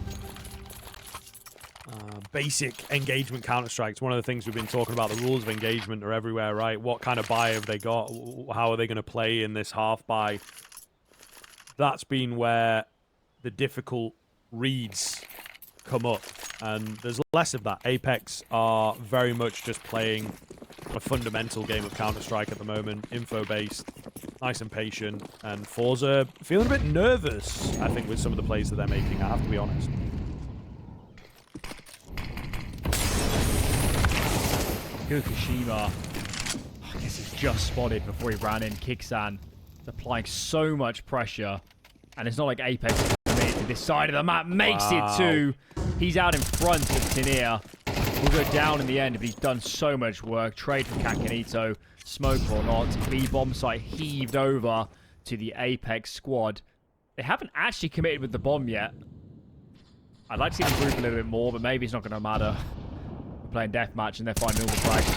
Speaker 1: basic engagement Counter-Strike, it's one of the things we've been talking about. The rules of engagement are everywhere, right? What kind of buy have they got? How are they going to play in this half buy? That's been where the difficult reads come up, and there's less of that. Apeks are very much just playing a fundamental game of Counter-Strike at the moment, info-based, nice and patient, and forZe feeling a bit nervous, I think, with some of the plays that they're making, I have to be honest.
Speaker 2: gokushima, I guess he's just spotted before he ran in. kyxsan applying so much pressure, and it's not like Apeks committed to this side of the map, makes it too. He's out in front of Tinea. Will go down in the end, but he's done so much work. Trade for CacaNito, smoke or not. B bomb site heaved over to the Apeks squad. They haven't actually committed with the bomb yet. I'd like to see them group a little bit more, but maybe it's not going to matter. We're playing deathmatch and they're finding all the frags.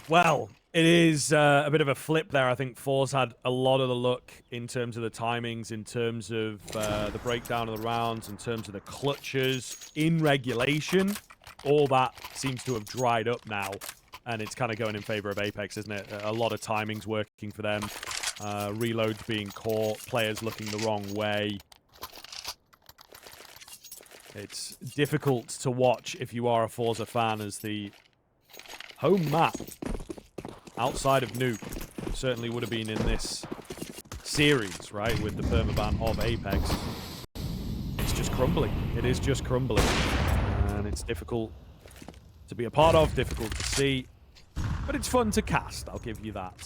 Speaker 1: Well, it is a bit of a flip there. I think forZe had a lot of the luck in terms of the timings, in terms of the breakdown of the rounds, in terms of the clutches in regulation. All that seems to have dried up now, and it's kind of going in favor of Apeks, isn't it? A lot of timings working for them, reloads being caught, players looking the wrong way. It's difficult to watch if you are a forZe fan, as the home map outside of Nuke certainly would have been in this series, right, with the permaban of Apeks. It's just crumbling. It is just crumbling. And it's difficult to be a part of, difficult to see. But it's fun to cast, I'll give you that.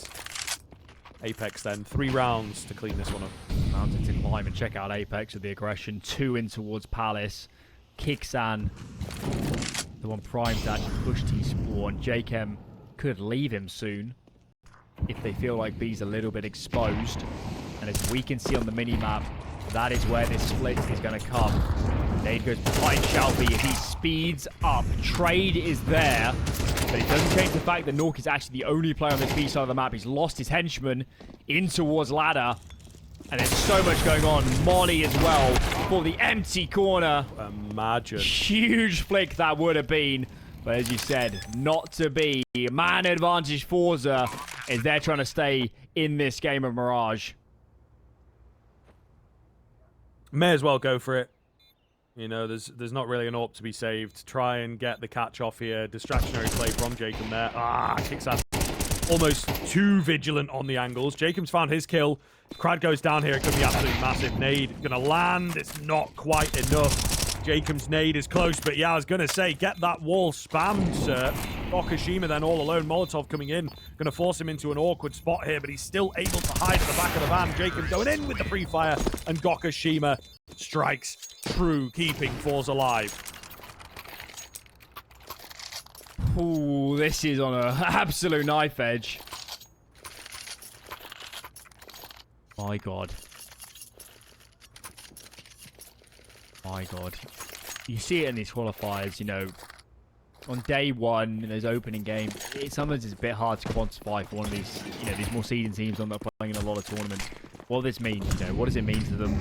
Speaker 1: Apeks then, 3 rounds to clean this one up.
Speaker 2: Mountain to climb and check out Apeks with the aggression. 2 in towards Palace. kyxsan, the one primed to actually push T-spawn. jkaem could leave him soon if they feel like B's a little bit exposed. And as we can see on the mini-map, that is where this split is going to come. Nade goes behind Shelby. He speeds up. Trade is there, but it doesn't change the fact that nawwk is actually the only player on this B side of the map. He's lost his henchman in towards ladder. And there's so much going on. Molly as well for the empty corner.
Speaker 1: Imagine.
Speaker 2: Huge flick that would have been. But as you said, not to be. Man advantage forZe as they're trying to stay in this game of Mirage.
Speaker 1: May as well go for it. You know, there's not really an AWP to be saved. Try and get the catch off here. Distractionary play from jkaem there. kyxsan almost too vigilant on the angles. jkaem's found his kill. Krad goes down here. It could be absolutely massive. Nade gonna land. It's not quite enough. jkaem's nade is close, but yeah, I was gonna say, get that wall spammed, sir. gokushima then all alone. Molotov coming in. Gonna force him into an awkward spot here, but he's still able to hide at the back of the van. jkaem going in with the pre-fire, and gokushima strikes true, keeping forZe alive.
Speaker 2: Ooh, this is on an absolute knife edge. My God. My God. You see it in these qualifiers, you know, on day one in those opening game, sometimes it's a bit hard to quantify for one of these, you know, these more seeding teams on that are playing in a lot of tournaments. What this means, you know, what does it mean to them?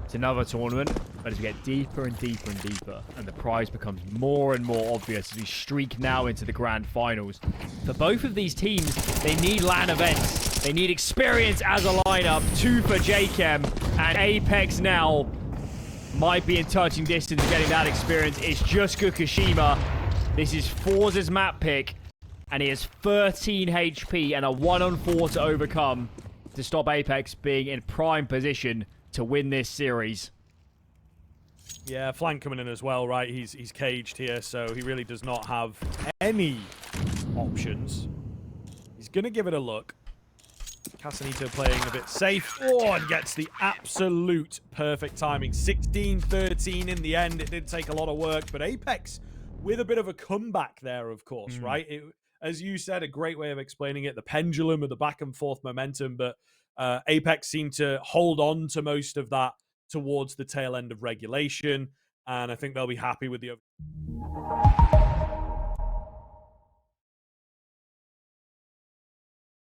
Speaker 2: It's another tournament, but as we get deeper and deeper and deeper, and the prize becomes more and more obvious as we streak now into the grand finals. For both of these teams, they need LAN events. They need experience as a lineup. 2 for jkaem, and Apeks now might be in touching distance getting that experience. It's just gokushima. This is forZe's map pick, and he has 13 HP and a 1-on-4 to overcome to stop Apeks being in prime position to win this series.
Speaker 1: Yeah, flank coming in as well, right? He's caged here, so he really does not have any options. He's going to give it a look. CacaNito playing a bit safe. Oh, and gets the absolute perfect timing. 16-13 in the end. It did take a lot of work, but Apeks with a bit of a comeback there, of course, right? As you said, a great way of explaining it, the pendulum of the back and forth momentum, but Apeks seemed to hold on to most of that towards the tail end of regulation, and I think they'll be happy with the